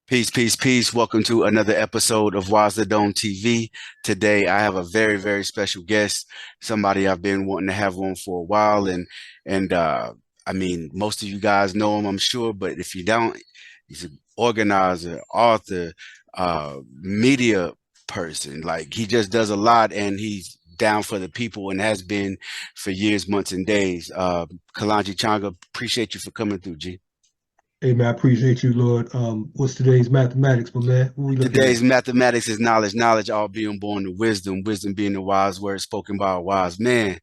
Peace, peace, peace. Welcome to another episode of Wise the Dome TV. Today, I have a very, very special guest, somebody I've been wanting to have on for a while, and I mean, most of you guys know him, I'm sure, but if you don't, he's an organizer, author, media person. Like he just does a lot, and he's down for the people and has been for years, months, and days. Kalonji Changa, appreciate you for coming through, G. Hey man, I appreciate you, Lord. What's today's mathematics, my man? What we looking Today's at? mathematics is knowledge, knowledge all being born to wisdom, wisdom being the wise word spoken by a wise man. No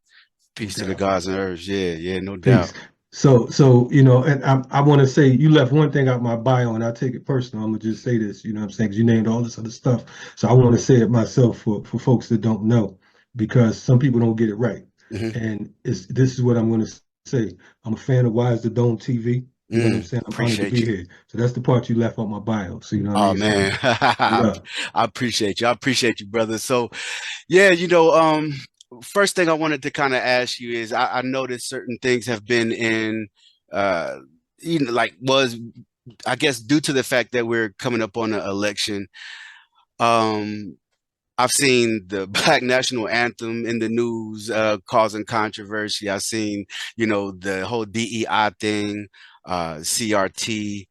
Peace to the doubt. gods and earth. Yeah, yeah, no doubt. Peace. And I want to say you left one thing out my bio, and I take it personal. I'm gonna just say this, you know what I'm saying? Because you named all this other stuff. So I want to say it myself for folks that don't know, because some people don't get it right. Hmm. And this is what I'm gonna say. I'm a fan of Wise the Dome TV. You know what I'm saying? I'm honored to Appreciate be you. here. So that's the part you left on my bio. So you know what I Oh mean? So man, yeah. I appreciate you. I appreciate you, brother. So yeah, first thing I wanted to kind of ask you is I noticed certain things have been in uh like was I guess due to the fact that we're coming up on an election. Um I've seen the Black National Anthem in the news causing controversy. I've seen, the whole DEI thing, CRT,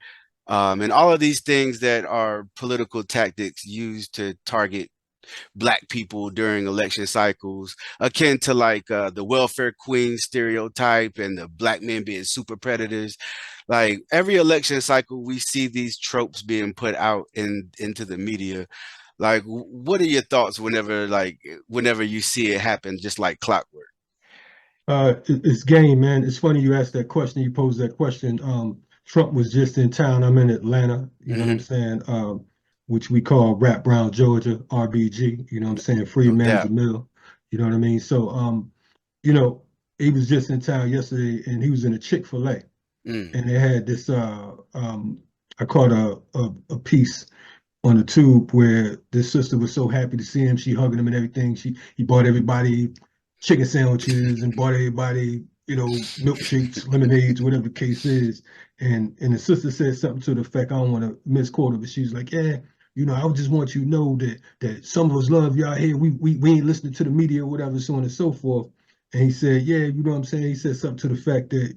and all of these things that are political tactics used to target Black people during election cycles, akin to like the welfare queen stereotype and the Black men being super predators. Like every election cycle, we see these tropes being put out into the media. Like, what are your thoughts whenever you see it happen, just like clockwork? It's game, man. It's funny you asked that question. You posed that question. Trump was just in town. I'm in Atlanta. You know what I'm Hmm. saying? Which we call Rap Brown, Georgia, RBG. You know what I'm saying? Free No Man doubt. Jamil. You know what I mean? So, you know, he was just in town yesterday, and he was in a Chick-fil-A, Mm. and they had this. I caught a piece on the tube where this sister was so happy to see him. She hugging him and everything. He bought everybody chicken sandwiches and bought everybody, milkshakes, lemonades, whatever the case is. And the sister said something to the effect, I don't want to misquote her, but she's like, yeah, I just want you to know that some of us love y'all here. We ain't listening to the media or whatever, so on and so forth. And he said, yeah, you know what I'm saying? He said something to the fact that,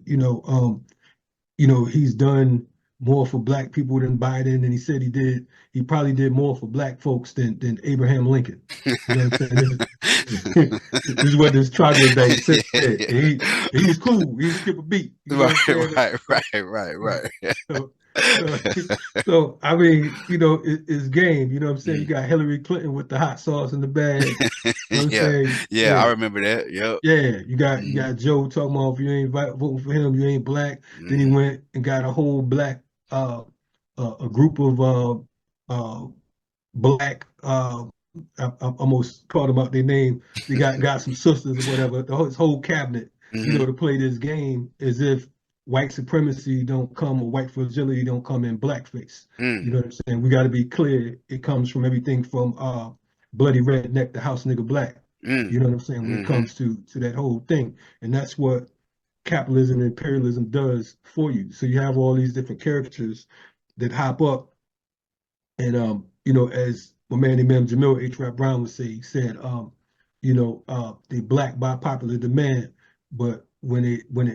he's done more for black people than Biden, and he said he probably did more for black folks than Abraham Lincoln. You know what I'm saying? This is what this troglodyte said. Yeah, And yeah. he was cool. He didn't skip a beat. You know what Right, I'm saying? right, right, right, right. So, so, so I mean, it's game. You know what I'm saying? You Mm. got Hillary Clinton with the hot sauce in the bag. You know what I'm Yeah, saying? yeah, I Yeah. remember that. Yep. Yeah, you got Mm, Joe talking about if you ain't voting for him, you ain't black. Then he mm. went and got a whole black a group of uh black I almost called them out their name. They got some sisters or whatever. His whole cabinet, Hmm. to play this game as if white supremacy don't come or white fragility don't come in blackface. You Mm, know what I'm saying? We got to be clear. It comes from everything from bloody redneck to house nigga black. mm, You know what I'm saying? When it hmm. comes to that whole thing, and that's what capitalism and imperialism does for you. So you have all these different characters that hop up, and as my man Imam Jamil H. Rap Brown would say, he said, they black by popular demand, but when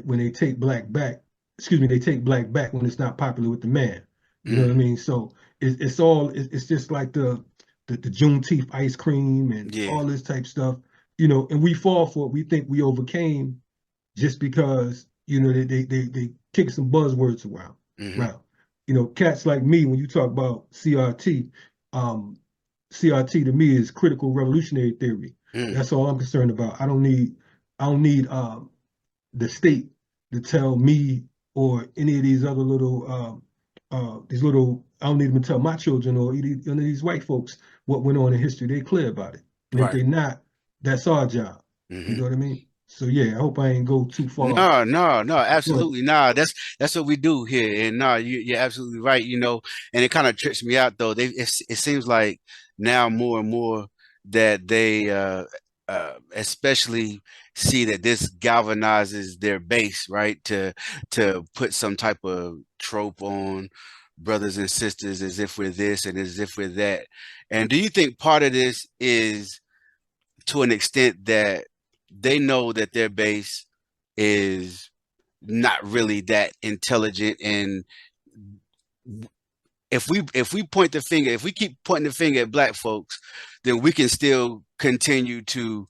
they take black back, excuse me, they take black back when it's not popular with the man. You know what I Mm. mean? So it's just like the Juneteenth ice cream and Yeah. all this type stuff, and we fall for it. We think we overcame just because they kick some buzzwords around. Hmm. Around. Cats like me, when you talk about CRT, CRT to me is critical revolutionary theory. Mm. That's all I'm concerned about. I don't need the state to tell me or any of these other little I don't need them to tell my children or any of these white folks what went on in history. They clear about it. And if Right. they're not, that's our job. You Hmm. know what I mean? So yeah, I hope I ain't go too far. No, no, no, But absolutely. Nah, that's what we do here. And no, you're absolutely right, and it kind of trips me out though. It seems like now more and more that they especially see that this galvanizes their base, right? To put some type of trope on brothers and sisters as if we're this and as if we're that. And do you think part of this is to an extent that they know that their base is not really that intelligent, and if we point the finger, if we keep pointing the finger at black folks, then we can still continue to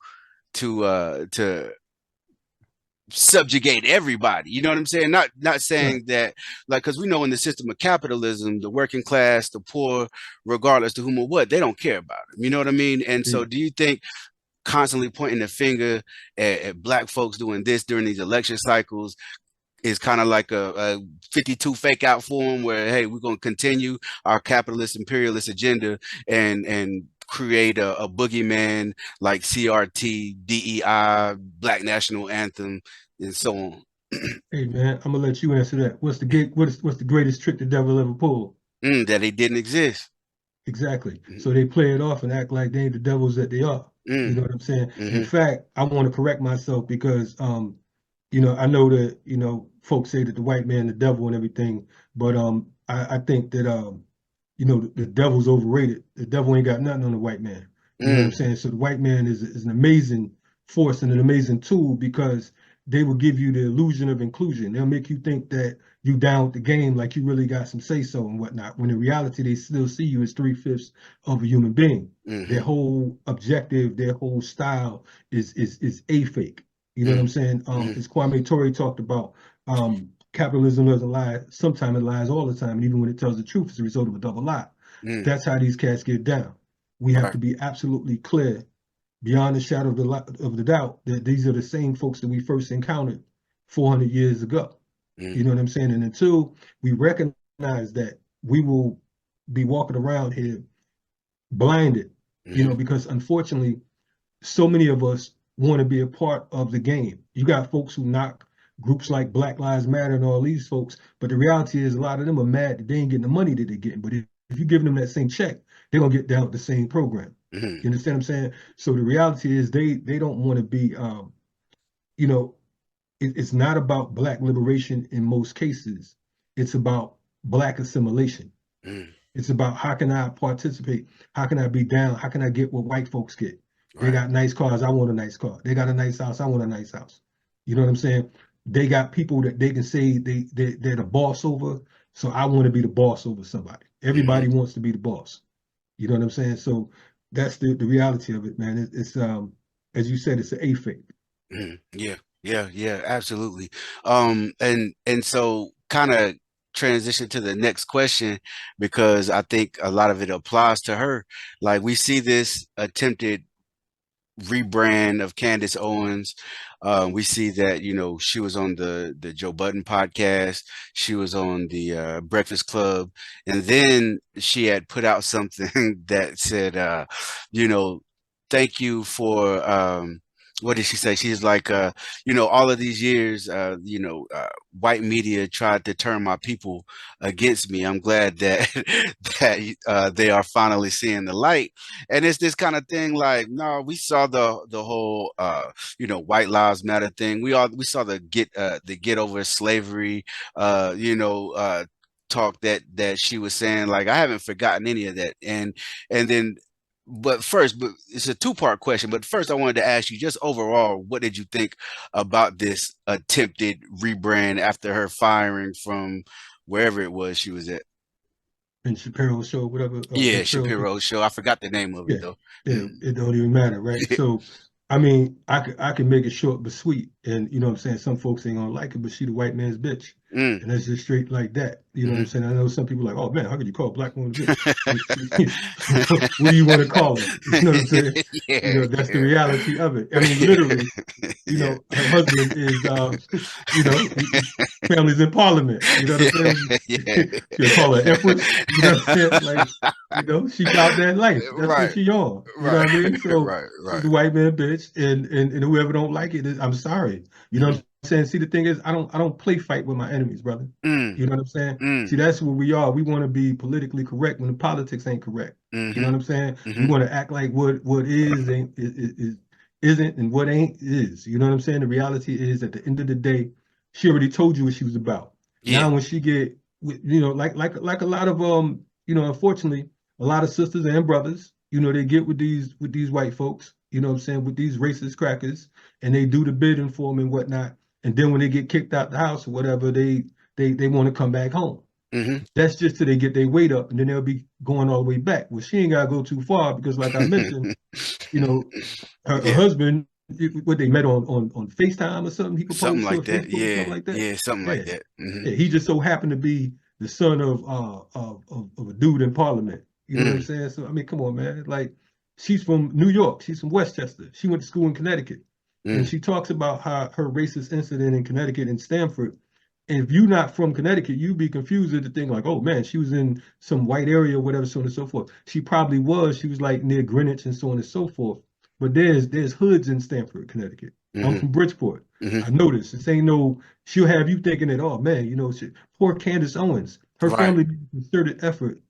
subjugate everybody. You know what I'm saying? Not Right. saying that, like, because we know in the system of capitalism, the working class, the poor, regardless to whom or what, they don't care about them. You know what I mean? And so, Yeah. do you think constantly pointing the finger at black folks doing this during these election cycles is kind of like a 52 fake out form where, hey, we're going to continue our capitalist imperialist agenda and create a boogeyman like CRT, DEI, Black National Anthem, and so on? Hey man, I'm gonna let you answer that. What's the greatest trick the devil ever pulled? That they didn't exist. Exactly. Mm, So they play it off and act like they ain't the devils that they are. You know mm, what I'm saying? In mm, fact, I want to correct myself because I know that, folks say that the white man the devil and everything, but I think that the devil's overrated. The devil ain't got nothing on the white man. You know what I'm mm, saying? So the white man is an amazing force and an amazing tool because they will give you the illusion of inclusion. They'll make you think that you down with the game, like you really got some say so and whatnot. When in reality, they still see you as three-fifths of a human being. Their mm, whole objective, their whole style is a fake. You know what I'm mm, saying? mm, As Kwame Ture talked about, capitalism doesn't lie. Sometimes it lies all the time, and even when it tells the truth, it's a result of a double lie. mm. That's how these cats get down. We have Right. to be absolutely clear, beyond the shadow of the doubt, that these are the same folks that we first encountered 400 years ago. You Mm, know what I'm saying? And until we recognize that, we will be walking around here blinded, mm, because unfortunately, so many of us want to be a part of the game. You got folks who knock groups like Black Lives Matter and all these folks, but the reality is a lot of them are mad that they ain't getting the money that they're getting. But if you're giving them that same check, they're gonna get down with the same program. mm, You understand what I'm saying? So the reality is they don't want to be you know, it's not about black liberation in most cases. It's about black assimilation. mm. It's about how can I participate? How can I be down? How can I get what white folks get? They Right. got nice cars. I want a nice car. They got a nice house. I want a nice house. You know what I'm saying? They got people that they can say they're the boss over. So I want to be the boss over somebody. Mm, Everybody wants to be the boss. You know what I'm saying? So that's the reality of it, man. It's as you said, it's an A fake. yeah, yeah, absolutely. And so kind of transition to the next question because I think a lot of it applies to her. Like we see this attempted rebrand of Candace Owens. We see that, she was on the Joe Budden podcast. She was on the Breakfast Club, and then she had put out something that said, you know, thank you for what did she say? She's like, all of these years, white media tried to turn my people against me. I'm glad that that they are finally seeing the light. And it's this kind of thing like, no, we saw the whole white lives matter thing. We saw the get over slavery talk that she was saying. Like, I haven't forgotten any of that. And then but it's a two-part question. But first I wanted to ask you, just overall, what did you think about this attempted rebrand after her firing from wherever it was she was at? And Shapiro show, whatever, Yeah, Dave Chappelle thing. Shapiro show. I forgot the name of it Yeah, though. yeah, it don't even matter, right? So, I mean, I can make it short but sweet, and you know what I'm saying. Some folks ain't gonna like it, but she the white man's bitch, Mm, and that's just straight like that. You know what I'm mhm. saying? I know some people are like, oh man, how could you call a black woman a bitch? What do you want to call her? You know what I'm saying? Yeah, That's the yeah. reality of it. I mean, literally, Yeah. her husband is, family's in parliament. You know what I'm saying? Yeah. She'll call her empress. You know what I'm saying? Like, she about that life. That's what Right, she on. You know right, what I mean? So right, she's right. a white man bitch, and whoever don't like it, I'm sorry. You know what Mm, I'm saying? See, the thing is, I don't play fight with my enemies, brother. mm, You know what I'm saying? See, mm, that's where we are. We want to be politically correct when the politics ain't correct. You know mhm, what I'm saying? We mhm. want to act like what is ain't is isn't and what ain't is. You know what I'm saying? The reality is, at the end of the day, she already told you what she was about. Yeah. Now, when she get like a lot of unfortunately, a lot of sisters and brothers, they get with these white folks, what I'm saying, with these racist crackers, and they do the bidding for them and whatnot. And then when they get kicked out the house or whatever, they want to come back home. Hmm. That's just till they get their weight up, and then they'll be going all the way back. Well, she ain't gotta go too far because, like I mentioned, you know, her Yeah, husband, what they met on FaceTime or something. He something proposed to her like that. Facebook or Yeah, something like that. yeah, something like Yeah, that. Hmm. yeah. He just so happened to be the son of a dude in Parliament. You know what I'm Mm, saying? So I mean, come on, man. Like she's from New York. She's from Westchester. She went to school in Connecticut, and mm, she talks about how her racist incident in Connecticut in Stamford. And if you're not from Connecticut, you'd be confused at the thing like, oh man, she was in some white area or whatever, so on and so forth. She probably was. She was like near Greenwich and so on and so forth. But there's hoods in Stamford, Connecticut. I'm hmm, from Bridgeport. hmm. I noticed this ain't no. She'll have you thinking that, oh man, poor Candace Owens. Her Right. family made a concerted effort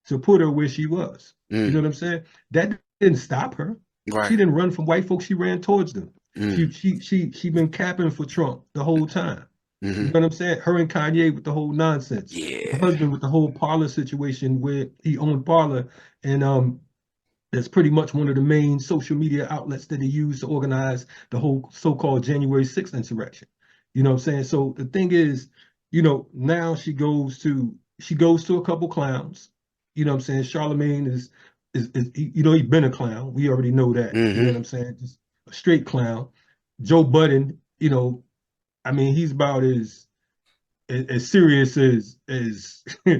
to put her where she was. You know Mm, what I'm saying? That didn't stop her. She right. didn't run from white folks. She ran towards them. Mm, She been capping for Trump the whole time. You hmm. know what I'm saying? Her and Kanye with the whole nonsense. Her Yeah. husband with the whole Parler situation where he owned Parler, and that's pretty much one of the main social media outlets that he used to organize the whole so-called January 6th insurrection. You know what I'm saying? So the thing is, now she goes to a couple clowns. You know what I'm saying? Charlemagne is he's been a clown. We already know that. You know Hmm. what I'm saying? Just a straight clown. Joe Budden, I mean, he's about as serious as Yeah.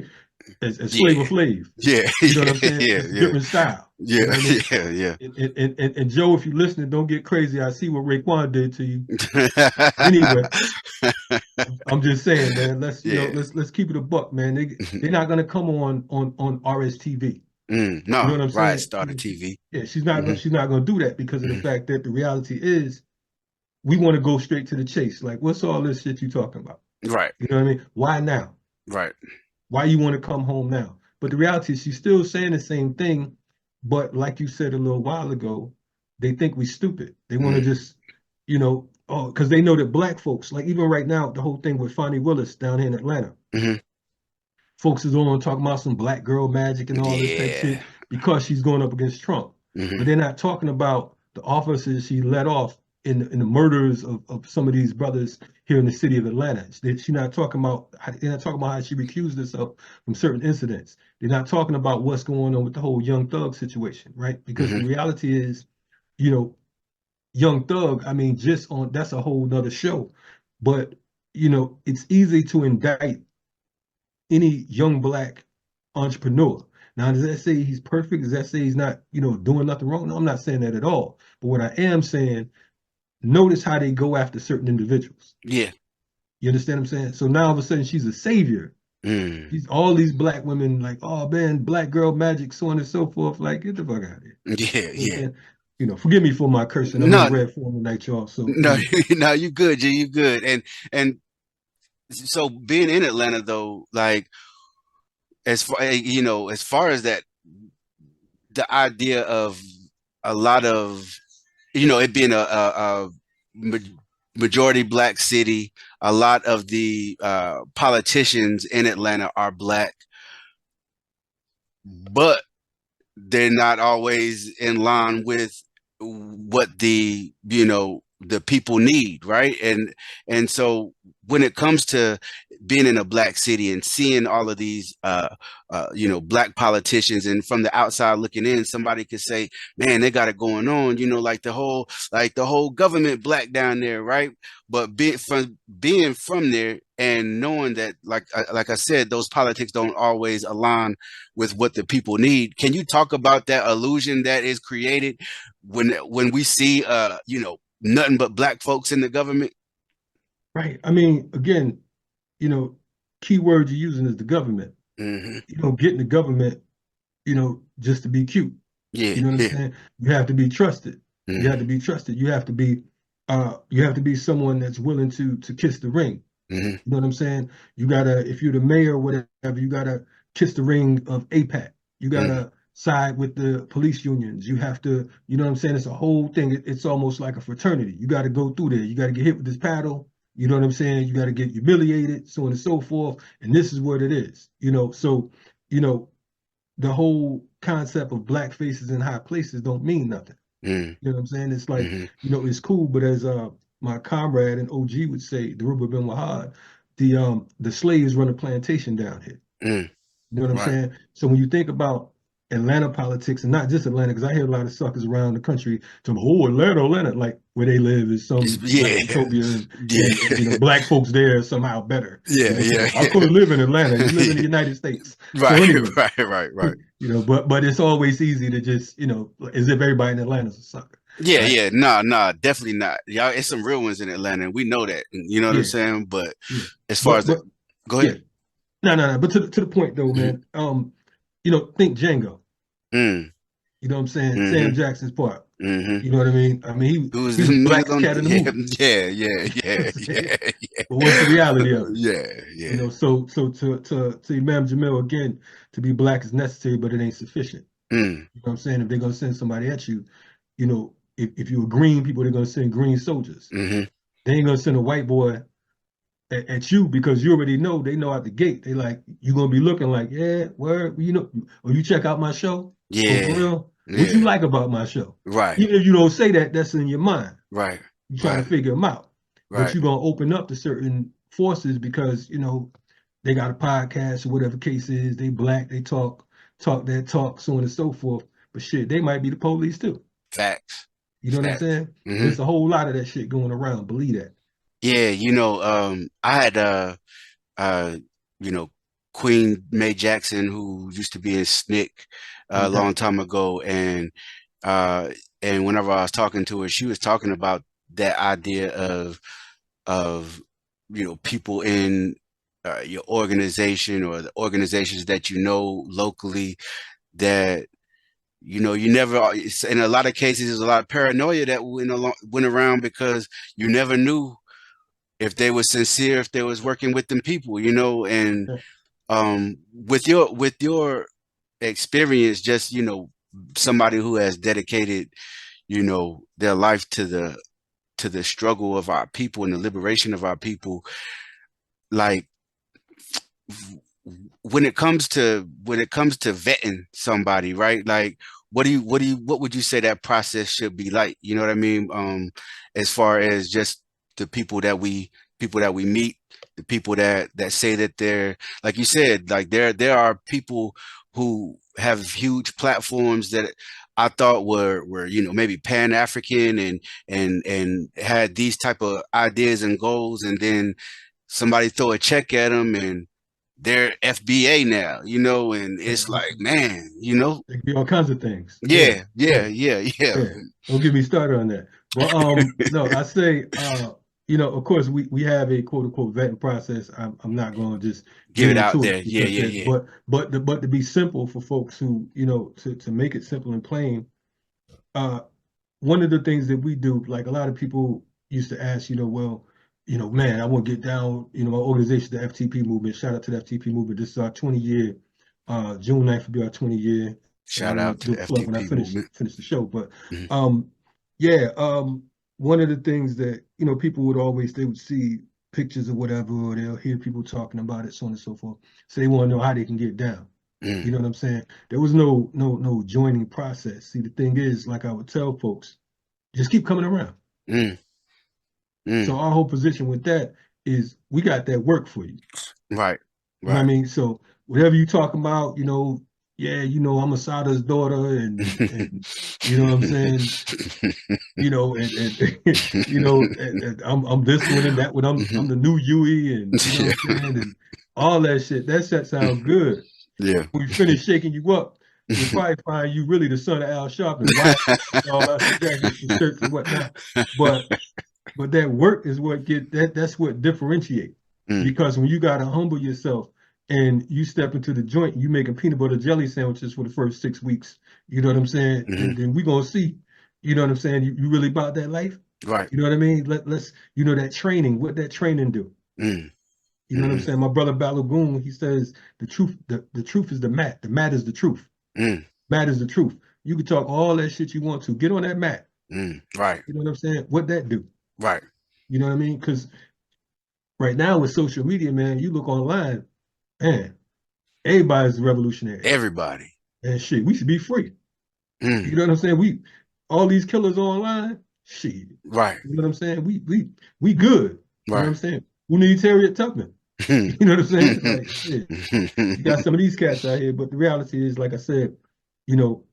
Flavor Flav. Yeah. You know what I'm saying? Yeah. Just a Yeah. different style. You know Yeah. what I mean? Yeah. Yeah. And Joe, if you're listening, don't get crazy. I see what Raekwon did to you. Anyway, I'm just saying, man. Let's you know, Yeah. let's keep it a buck, man. They're not gonna come on RSTV. Mm, You know no. what I'm Right. saying? Started TV. Yeah, she's not gonna do that because of the Hmm. fact that the reality is we want to go straight to the chase. Like, what's all this shit you talking about? Right. You know what I mean? Why now? Right. Why you want to come home now? But the reality is she's still saying the same thing, but like you said a little while ago, they think we stupid. They want to Mm, just, oh, because they know that black folks, like even right now, the whole thing with Fonnie Willis down here in Atlanta, hmm. folks is on talking about some black girl magic and all this type Yeah. shit because she's going up against Trump. But Hmm. they're not talking about the officers she let off in the murders of some of these brothers here in the city of Atlanta. She's not talking about they're not talking about how she recused herself from certain incidents. They're not talking about what's going on with the whole Young Thug situation, right? Because the Hmm. reality is, you know, Young Thug, I mean, just on that's a whole nother show. But it's easy to indict any young black entrepreneur. Now, does that say he's perfect? Does that say he's not, doing nothing wrong? No, I'm not saying that at all. But what I am saying, notice how they go after certain individuals. Yeah. You understand what I'm saying? So now all of a sudden she's a savior. Mm. She's all these black women like, oh man, black girl magic, so on and so forth. Like, get the fuck out of here. Yeah. You know what I'm Yeah. saying? Forgive me for my cursing. I'm in the No. red form tonight, y'all. So, No. No. You good, G. You good. And so being in Atlanta though, like as far as that, the idea of a lot of it being a ma- majority black city, a lot of the politicians in Atlanta are black, but they're not always in line with what the people need, right? And so when it comes to being in a black city and seeing all of these black politicians, and from the outside looking in, somebody could say, man, they got it going on, like the whole government black down there, right? But being from there and knowing that, like I said, those politics don't always align with what the people need. Can you talk about that illusion that is created when we see nothing but black folks in the government? right. I mean, again, you know, key word you're using is the government. Hmm. You don't get in the government, just to be cute. Yeah, You know what I'm yeah. saying? You have to be trusted. You have to Hmm. be trusted. You have to be someone that's willing to kiss the ring. Hmm. You know what I'm saying? You gotta, if you're the mayor or whatever, you gotta kiss the ring of APAC. You Hmm. gotta side with the police unions. You have to, you know what I'm saying? It's a whole thing. It's almost like a fraternity. You gotta go through there. You gotta get hit with this paddle. You know what I'm saying? You got to get humiliated, so on and so forth. And this is what it is. So you know the whole concept of black faces in high places don't mean nothing. mm, You know what I'm saying? It's like, mm-hmm, it's cool, but as my comrade and OG would say, the Ruba bin Wahad, the slaves run a plantation down here. mm, You know what I'm right. saying? So when you think about Atlanta politics, and not just Atlanta, because I hear a lot of suckers around the country talking, oh, Atlanta, like where they live is some black Yeah, utopia, and, yeah, and black folks there are somehow better. yeah, yeah, So I could live in Atlanta. You live in the yeah. United States. So Right, anyway, right. but it's always easy to just, as if everybody in Atlanta is a sucker, Yeah, right? yeah, nah, definitely not. Y'all, it's some real ones in Atlanta, and we know that. You know what I'm Yeah, saying? But yeah. as far But as the, but go yeah, ahead. no. But to the point though, Hmm. man. Think Django. Mm, You know what I'm saying? Sam mm-hmm, Jackson's part. mm-hmm. You know what I mean? I mean, Who's he the was the niggas blackest on? cat in the Yeah, movie. yeah, yeah, You know yeah, what I'm saying? yeah, But what's the reality of it? yeah, yeah. So to Imam Jamil again, to be black is necessary, but it ain't sufficient. Mm, You know what I'm saying? If they're gonna send somebody at you, if you're green people, they're gonna send green soldiers. mm-hmm. They ain't gonna send a white boy at you because you already know they know out the gate. They like you're gonna be looking like, yeah, where or you check out my show. Oh, for Yeah, real? What you yeah. like about my show? Right, Even if you don't say that, that's in your mind. right, You're trying to right, figure them out. But right. you're gonna open up to certain forces because they got a podcast or whatever case is, they black, they talk that talk, so on and so forth. But shit, they might be the police too. Facts, You know what I'm facts. saying? Hmm. There's a whole lot of that shit going around. Believe that. Yeah, I had uh, you know, Queen Mae Jackson, who used to be in SNCC No a long doubt. time ago, uh, and whenever I was talking to her, she was talking about that idea of people in your organization or the organizations that you know locally that you never in a lot of cases there's a lot of paranoia that went around because you never knew if they were sincere, if they was working with them people, and Yeah. with your experience, just somebody who has dedicated their life to the struggle of our people and the liberation of our people, like when it comes to vetting somebody, right? Like, what would you say that process should be like? You know what I mean? As far as just the people that we meet, the people that say that they're, like you said, like there are people who have huge platforms that I thought were maybe Pan-African and had these type of ideas and goals, and then somebody throw a check at them and they're FBA now, and Yeah. it's like, man, It could be all kinds of things. Yeah, yeah, yeah, yeah, yeah, yeah. yeah. Don't get me started on that. But no, I say of course we have a quote unquote vetting process. I'm not gonna just Give get it out into there. it Yeah, because yeah, that yeah. but to be simple for folks who, to make it simple and plain, uh one of the things that we do, like a lot of people used to ask, well, man, I want to get down, my organization, the FTP movement. Shout out to the FTP movement. This is our 20-year, June 9th will be our 20-year. And I Shout want to out to do a the plug when I FTP finish movement. finish the show. But Mhm. um, yeah, one of the things that, people would always, they would see pictures or whatever, or they'll hear people talking about it, so on and so forth. So they want to know how they can get down. You Mm, know what I'm saying? There was no joining process. See, the thing is, like I would tell folks, just keep coming around. mm, So mm. our whole position with that is we got that work for you. Right, You know what I right. mean? So whatever you talking about, yeah, I'm Asada's daughter, and you know what I'm saying, and and I'm this one and that one. I'm the new Yui, and you know what Yeah. I'm saying, and all that shit. That shit sounds good. Yeah. When we finish shaking you up, we'll probably find you really the son of Al Sharpton, white, all us jackets and shirts and whatnot. But that work is what that's what differentiate. Mm, Because when you gotta humble yourself and you step into the joint, you making peanut butter jelly sandwiches for the first 6 weeks, you know what I'm saying? mhm. Then we gonna see, you know what I'm saying? You really about that life? Right. You know what I mean? Let's that training, what that training do. Mm, You know what I'm mhm, saying? My brother Balagoon, he says the truth is the mat. The mat is the truth. mm, Mat is the truth. You can talk all that shit you want to. Get on that mat. mm. Right, You know what I'm saying? What that do? right. You know what I mean? Because Right now with social media, man, you look online, man, everybody's revolutionary. Everybody. And shit, we should be free. You Mm. know what I'm saying? We all these killers online, shit. You Right. know what I'm saying? We good. You know what Right. I'm saying? Who needs Harriet Tubman? You know what I'm saying? Like shit. You got some of these cats out here, but the reality is, like I said, you know,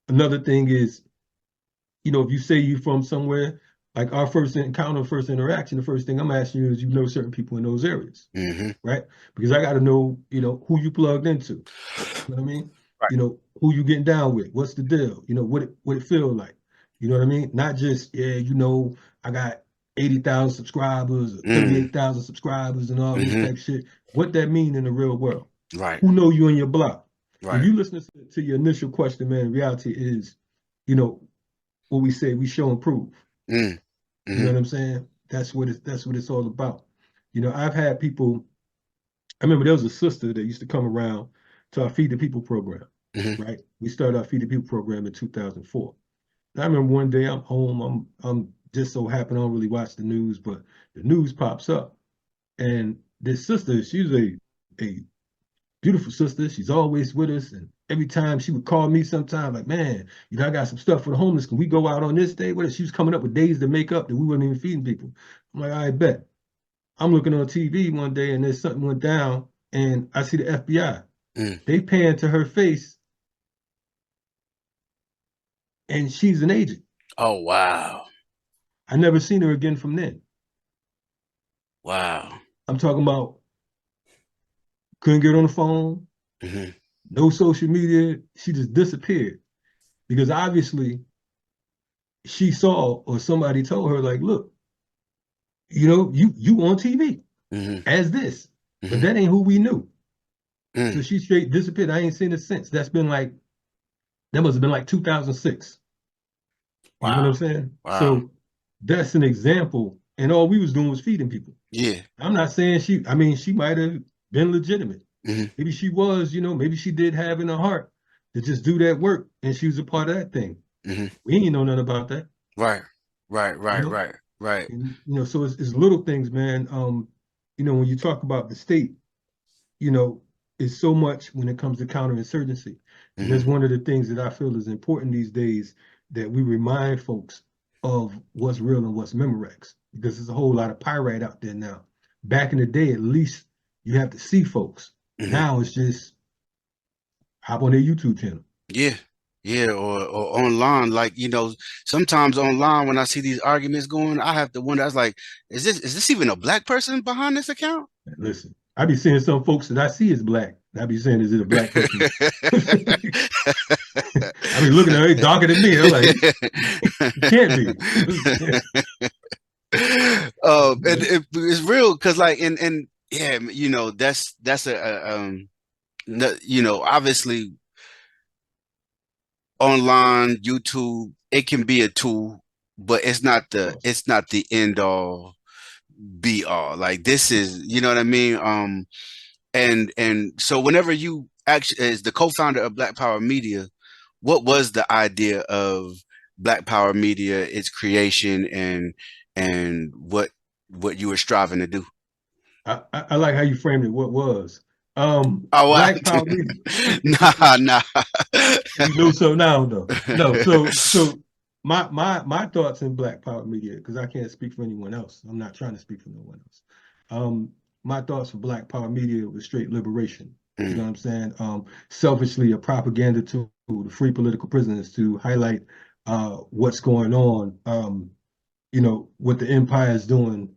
another thing is, if you say you from somewhere, like our first encounter, first interaction, the first thing I'm asking you is, you know, certain people in those areas, Hmm. right? Because I got to know, who you plugged into. You know what I mean? Right. Who you getting down with? What's the deal? What it feel like? You know what I mean? Not just, yeah, I got 80,000 subscribers, or Mm. 38,000 subscribers, and all this Hmm. type of shit. What that mean in the real world? Right. Who know you in your block? When Right. you listen to your initial question, man, the reality is, you know, what we say, we show and prove. Mm. You know Hmm. what I'm saying? That's what it's all about. I've had people. I remember there was a sister that used to come around to our Feed the People program, Hmm. right? We started our Feed the People program in 2004. And I remember one day I'm home. I'm just so happen I don't really watch the news, but the news pops up, and this sister, she's a beautiful sister. She's always with us, and every time she would call me, sometime like, man, I got some stuff for the homeless. Can we go out on this day? What? She was coming up with days to make up that we weren't even feeding people. I'm like, I bet. I'm looking on TV one day, and there's something went down, and I see the FBI. Mm. They pan to her face, and she's an agent. Oh, wow. I never seen her again from then. Wow. I'm talking about couldn't get on the phone, Hmm. no social media. She just disappeared because obviously she saw or somebody told her like, look, you on TV Hmm. as this, but Hmm. that ain't who we knew. So Mm. she straight disappeared. I ain't seen her since. That must have been like 2006. You know what Wow. I'm saying? Wow. So that's an example. And all we was doing was feeding people. Yeah. I'm not saying I mean, she might have been legitimate. Hmm. Maybe she was, maybe she did have in her heart to just do that work and she was a part of that thing. Hmm. We ain't know nothing about that, Right. Right. you Right. know? Right. Right. And, so it's little things, man. When you talk about the state, you know, it's so much when it comes to counterinsurgency. And Hmm. that's one of the things that I feel is important these days that we remind folks of what's real and what's Memorex. Because there's a whole lot of pyrite out there now. Back in the day, at least you have to see folks. Hmm. Now it's just hop on their YouTube channel. Yeah. Yeah. Or online, like, sometimes online when I see these arguments going, I have to wonder, I was like, is this even a black person behind this account? Listen, I be seeing some folks that I see as black. I be saying, is it a black person? I be looking at her, they darker than me. I'm like, it can't be. And it's real because, like, and yeah, that's obviously online YouTube, it can be a tool, but Of course. it's not the end all be all. Like, this is, you know what I mean? And so whenever you actually, as the co-founder of Black Power Media, what was the idea of Black Power Media, its creation, and what you were striving to do? I like how you framed it. What was Oh, wow. Black Power Media? Nah, nah. You know so now though. No, so my thoughts in Black Power Media, because I can't speak for anyone else. I'm not trying to speak for no one else. Um, my thoughts for Black Power Media was straight liberation. You know Mm, what I'm saying? Selfishly a propaganda tool to free political prisoners to highlight what's going on. What the empire is doing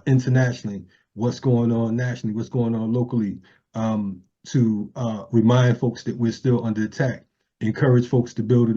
internationally, what's going on nationally, what's going on locally, to remind folks that we're still under attack, encourage folks to build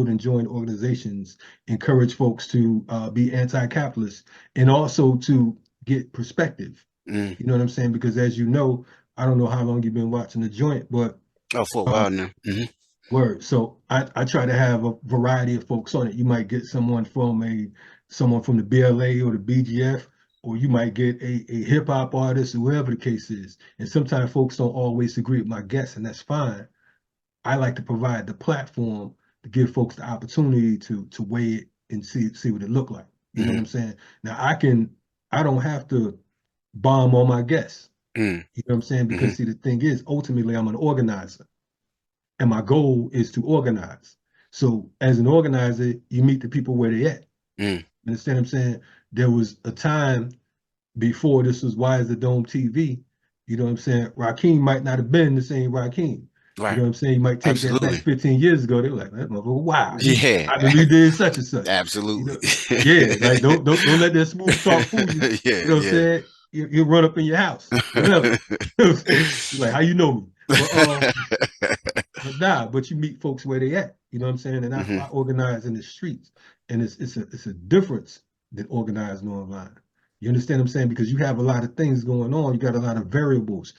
and join organizations, encourage folks to be anti-capitalist, and also to get perspective. mm. You know what I'm saying? Because as you know, I don't know how long you've been watching the joint, but Oh, for a uh, while now. Hmm. word. So I try to have a variety of folks on it. You might get someone from the BLA or the BGF, or you might get a hip hop artist, or whatever the case is. And sometimes folks don't always agree with my guests, and that's fine. I like to provide the platform to give folks the opportunity to weigh it and see what it look like. You know what Hmm. I'm saying? Now I can I don't have to bomb all my guests. Mm, You know what I'm saying? hmm. Because see, the thing is, ultimately, I'm an organizer, and my goal is to organize. So as an organizer, you meet the people where they at. Mm, You understand what I'm saying? There was a time before this was Why is the Dome TV. You know what I'm saying? Rakim might not have been the same Rakim. You right. know what I'm saying? You might take that back Absolutely. 15 years ago. They were like, that motherfucker, wow, Yeah. I really did such and such. You Absolutely. know, yeah, like don't let that smooth talk fool you. Yeah, You know what I'm yeah. saying? You'll run up in your house, whatever. You know what I'm saying? You're like, how you know me? But nah, but you meet folks where they at. You know what I'm saying? And I Hmm. organize in the streets, and it's a difference than organizing online. You understand what I'm saying? Because you have a lot of things going on. You got a lot of variables.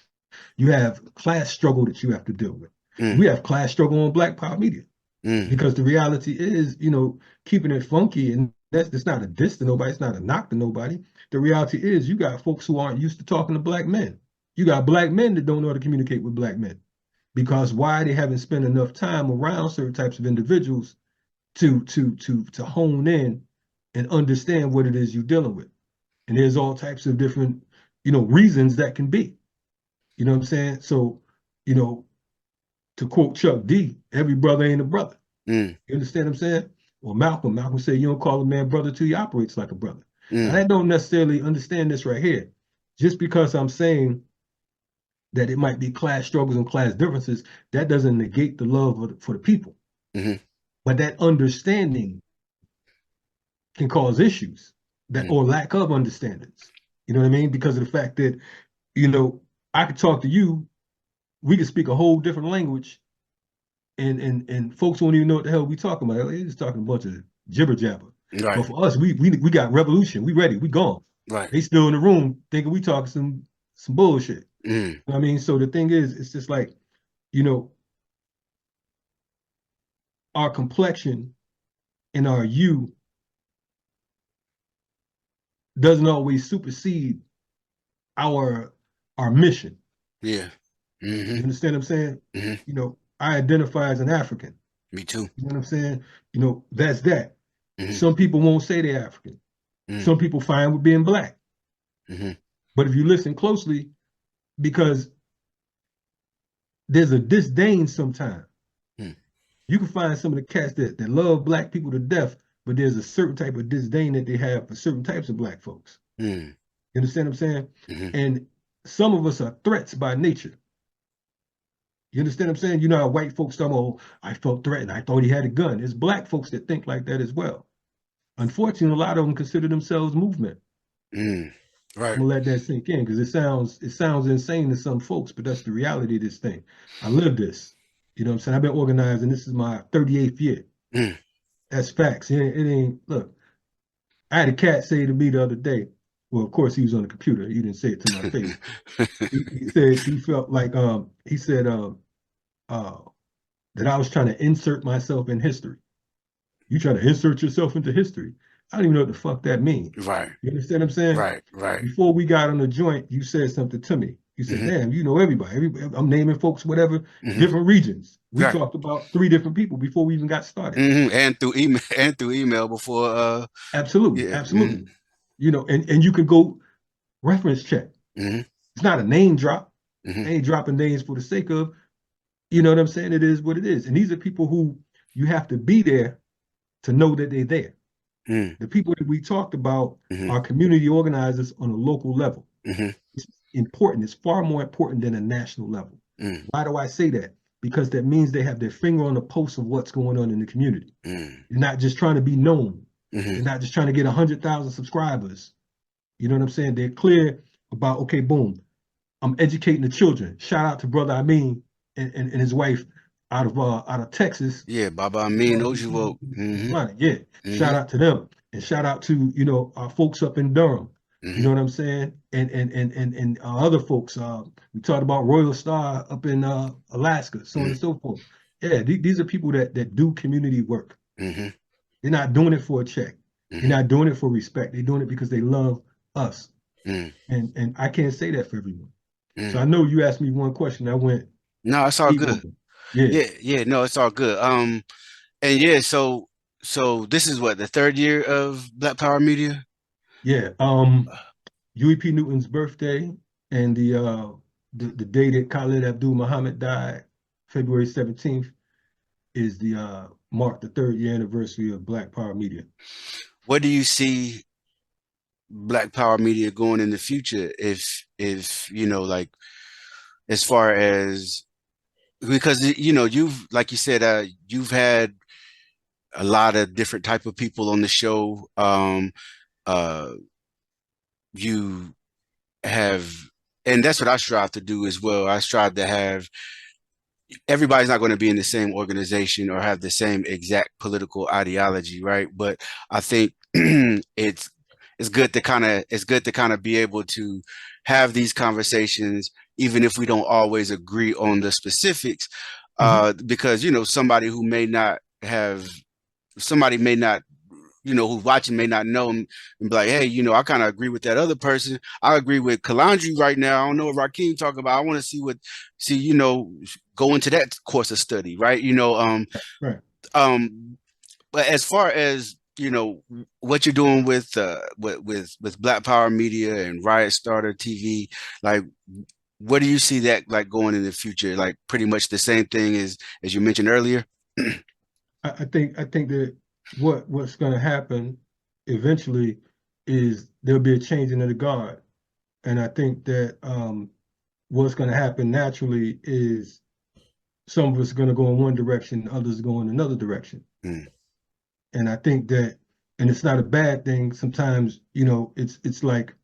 You have class struggle that you have to deal with. Mm, We have class struggle on Black Power Media mm, because the reality is, keeping it funky, and that's not a diss to nobody. It's not a knock to nobody. The reality is, you got folks who aren't used to talking to Black men. You got Black men that don't know how to communicate with Black men because why they haven't spent enough time around certain types of individuals to hone in and understand what it is you're dealing with. And there's all types of different, reasons that can be. You know what I'm saying? So, you know, to quote Chuck D, every brother ain't a brother. mm, You understand what I'm saying? Or Malcolm said, you don't call a man brother till he operates like a brother. Now, mm, I don't necessarily understand this right here. Just because I'm saying that it might be class struggles and class differences, that doesn't negate the love for the people. hmm. But that understanding can cause issues that Mm, or lack of understandings. You know what I mean? Because of the fact that, you know, I could talk to you, we could speak a whole different language, and folks won't even know what the hell we talking about. They just talking a bunch of jibber jabber. But right, for us, we got revolution. We ready. We gone. right. They still in the room thinking we talking some bullshit. Mm, You know what I mean? So the thing is, it's just like, you know, our complexion and our you doesn't always supersede our our mission. yeah. Hmm. You understand what I'm saying? Hmm. I identify as an African. Me too. You know what I'm saying? That's that. Hmm. Some people won't say they're African. Mm, Some people fine with being black. hmm. But if you listen closely, because there's a disdain sometimes. Mm, You can find some of the cats that love black people to death, but there's a certain type of disdain that they have for certain types of black folks. mm, You understand what I'm saying? hmm. And some of us are threats by nature. You understand what I'm saying? You know how white folks talk, oh, I felt threatened. I thought he had a gun. There's black folks that think like that as well. Unfortunately, a lot of them consider themselves movement. Mm, I'm right. gonna let that sink in because it sounds insane to some folks, but that's the reality of this thing. I live this. You know what I'm saying? I've been organizing. This is my 38th year. Mm. That's facts. It ain't look. I had a cat say to me the other day. Well, of course he was on the computer. He didn't say it to my face. He said he felt like he said uh that I was trying to insert myself in history. You try to insert yourself into history. I don't even know what the fuck that means. Right, You understand what I'm saying? right, right. Before we got on the joint, you said something to me. You said, Hmm. damn, you know everybody. I'm naming folks, whatever, Hmm. different regions. We Right. talked about three different people before we even got started. Hmm. And through email before Absolutely, yeah. Hmm. absolutely. And you can go reference check. Hmm. It's not a name drop. Hmm. I ain't dropping names for the sake of, you know what I'm saying? It is what it is. And these are people who you have to be there to know that they're there. Hmm. The people that we talked about Hmm. are community organizers on a local level. Hmm. It's important. It's far more important than a national level. Hmm. Why do I say that? Because that means they have their finger on the pulse of what's going on in the community. Hmm. They're not just trying to be known. Hmm. They're not just trying to get 100,000 subscribers. You know what I'm saying? They're clear about, okay, boom, I'm educating the children. Shout out to brother Amin and his wife out of Texas. Yeah, Baba, I mean, those you vote. He's Hmm. running. Yeah. Hmm. Shout out to them. And shout out to, our folks up in Durham. You know Hmm. what I'm saying? And other folks. We talked about Royal Star up in Alaska, so on Hmm. and so forth. Yeah, these are people that do community work. Hmm. They're not doing it for a check. They're Hmm. not doing it for respect. They're doing it because they love us. Hmm. And I can't say that for everyone. So Hmm. I know you asked me one question. I went No, it's all deep good. on it. Yeah, Yeah, yeah, no, it's all good. And yeah, so this is what the third year of Black Power Media? yeah. UEP Newton's birthday and the day that Khalid Abdul Muhammad died, February 17th, is the mark the 3rd year anniversary of Black Power Media. What do you see Black Power Media going in the future if you know, like, as far as, because you know, you've, like you said, you've had a lot of different type of people on the show. Uh you have, and that's what I strive to do as well. I strive to have, everybody's not going to be in the same organization or have the same exact political ideology, right? But I think it's good to kind of be able to have these conversations, even if we don't always agree on the specifics, Mhm. because you know, somebody may not, you know, who's watching may not know him and be like, hey, you know, I kind of agree with that other person. I agree with Kalonji right now. I don't know what Rakeem talking about. I want to see, you know, go into that course of study, right? Right. Um, but as far as, you know, what you're doing with Black Power Media and Riot Starter TV, like, what do you see that like going in the future? Like pretty much the same thing as you mentioned earlier. I think that what's going to happen eventually is there'll be a changing of the guard, and I think that what's going to happen naturally is some of us are going to go in one direction, others go in another direction, Mm, and I think that, and it's not a bad thing. Sometimes, it's like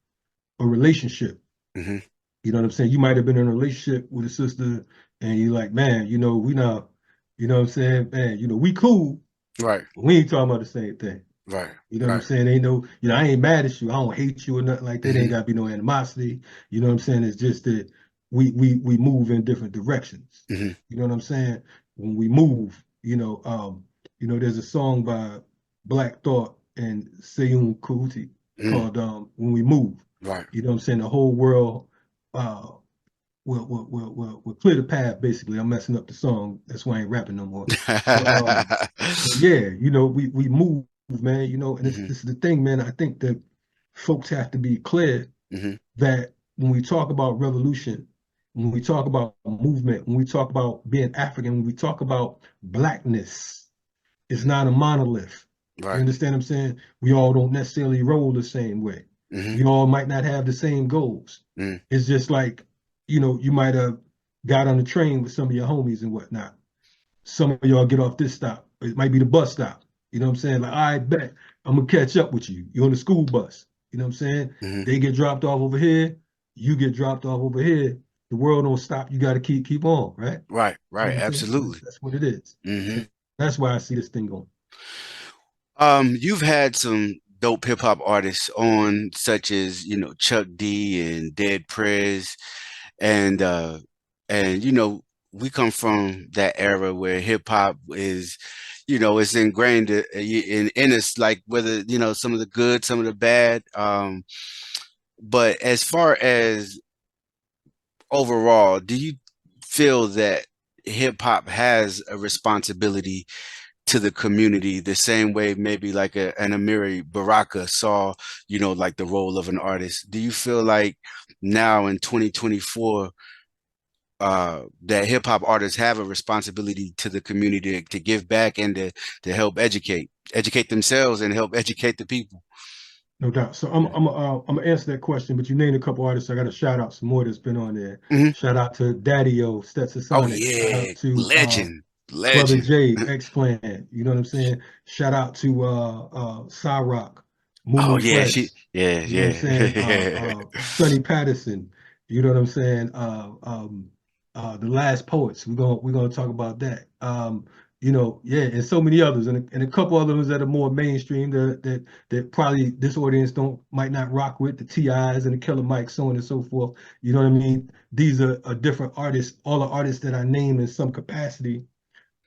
a relationship. hmm. You know what I'm saying? You might have been in a relationship with a sister, and you're like, man, we not, you know what I'm saying, man, we cool, Right, but we ain't talking about the same thing. right, You know what I'm right. saying? Ain't no, I ain't mad at you. I don't hate you or nothing like that. Ain't Hmm. gotta be no animosity. You know what I'm saying? It's just that we move in different directions. Hmm. You know what I'm saying? When we move, there's a song by Black Thought and Seyoum Kuti Mm, called "When We Move." right. You know what I'm saying? The whole world uh will clear the path. Basically, I'm messing up the song. That's why I ain't rapping no more. But yeah, we move, man, and Hmm. this is the thing, man. I think that folks have to be clear Hmm. that when we talk about revolution, when we talk about movement, when we talk about being African, when we talk about blackness, it's not a monolith. You Right. understand what I'm saying? We all don't necessarily roll the same way. Hmm. We all might not have the same goals. Mm, It's just like, you might have got on the train with some of your homies and whatnot. Some of y'all get off this stop. It might be the bus stop. You know what I'm saying? Like, I bet I'm gonna catch up with you. You're on the school bus. You know what I'm saying? hmm. They get dropped off over here. You get dropped off over here. The world don't stop. You got to keep on, right? Right, You know right, what I'm saying? That's, absolutely. that's what it is. Hmm. And that's why I see this thing going. You've had some dope hip hop artists on, such as, you know, Chuck D and Dead Prez, and you know, we come from that era where hip hop is, you know, it's ingrained in us, like whether, you know, some of the good, some of the bad. But as far as overall, do you feel that hip hop has a responsibility to the community the same way maybe like an Amiri Baraka saw, you know, like the role of an artist? Do you feel like now in 2024 that hip hop artists have a responsibility to the community to give back and to help educate themselves and help educate the people? No doubt. So I'm gonna answer that question, but you named a couple artists. I got to shout out some more that's been on there. Hmm. Shout out to Daddy-O, Stetson Oh Sonic. Shout yeah, out to legend, Brother legend. J, X Clan. You know what I'm saying? Shout out to Cyrock, Oh Mumu yeah, Fresh. yeah, You know what I'm saying? yeah. Sonny Patterson. You know what I'm saying? The Last Poets. We're gonna talk about that. Yeah, and so many others, and a couple others that are more mainstream that probably this audience don't might not rock with, the TIs and the Killer Mike, so on and so forth. You know what I mean? These are different artists. All the artists that I name in some capacity,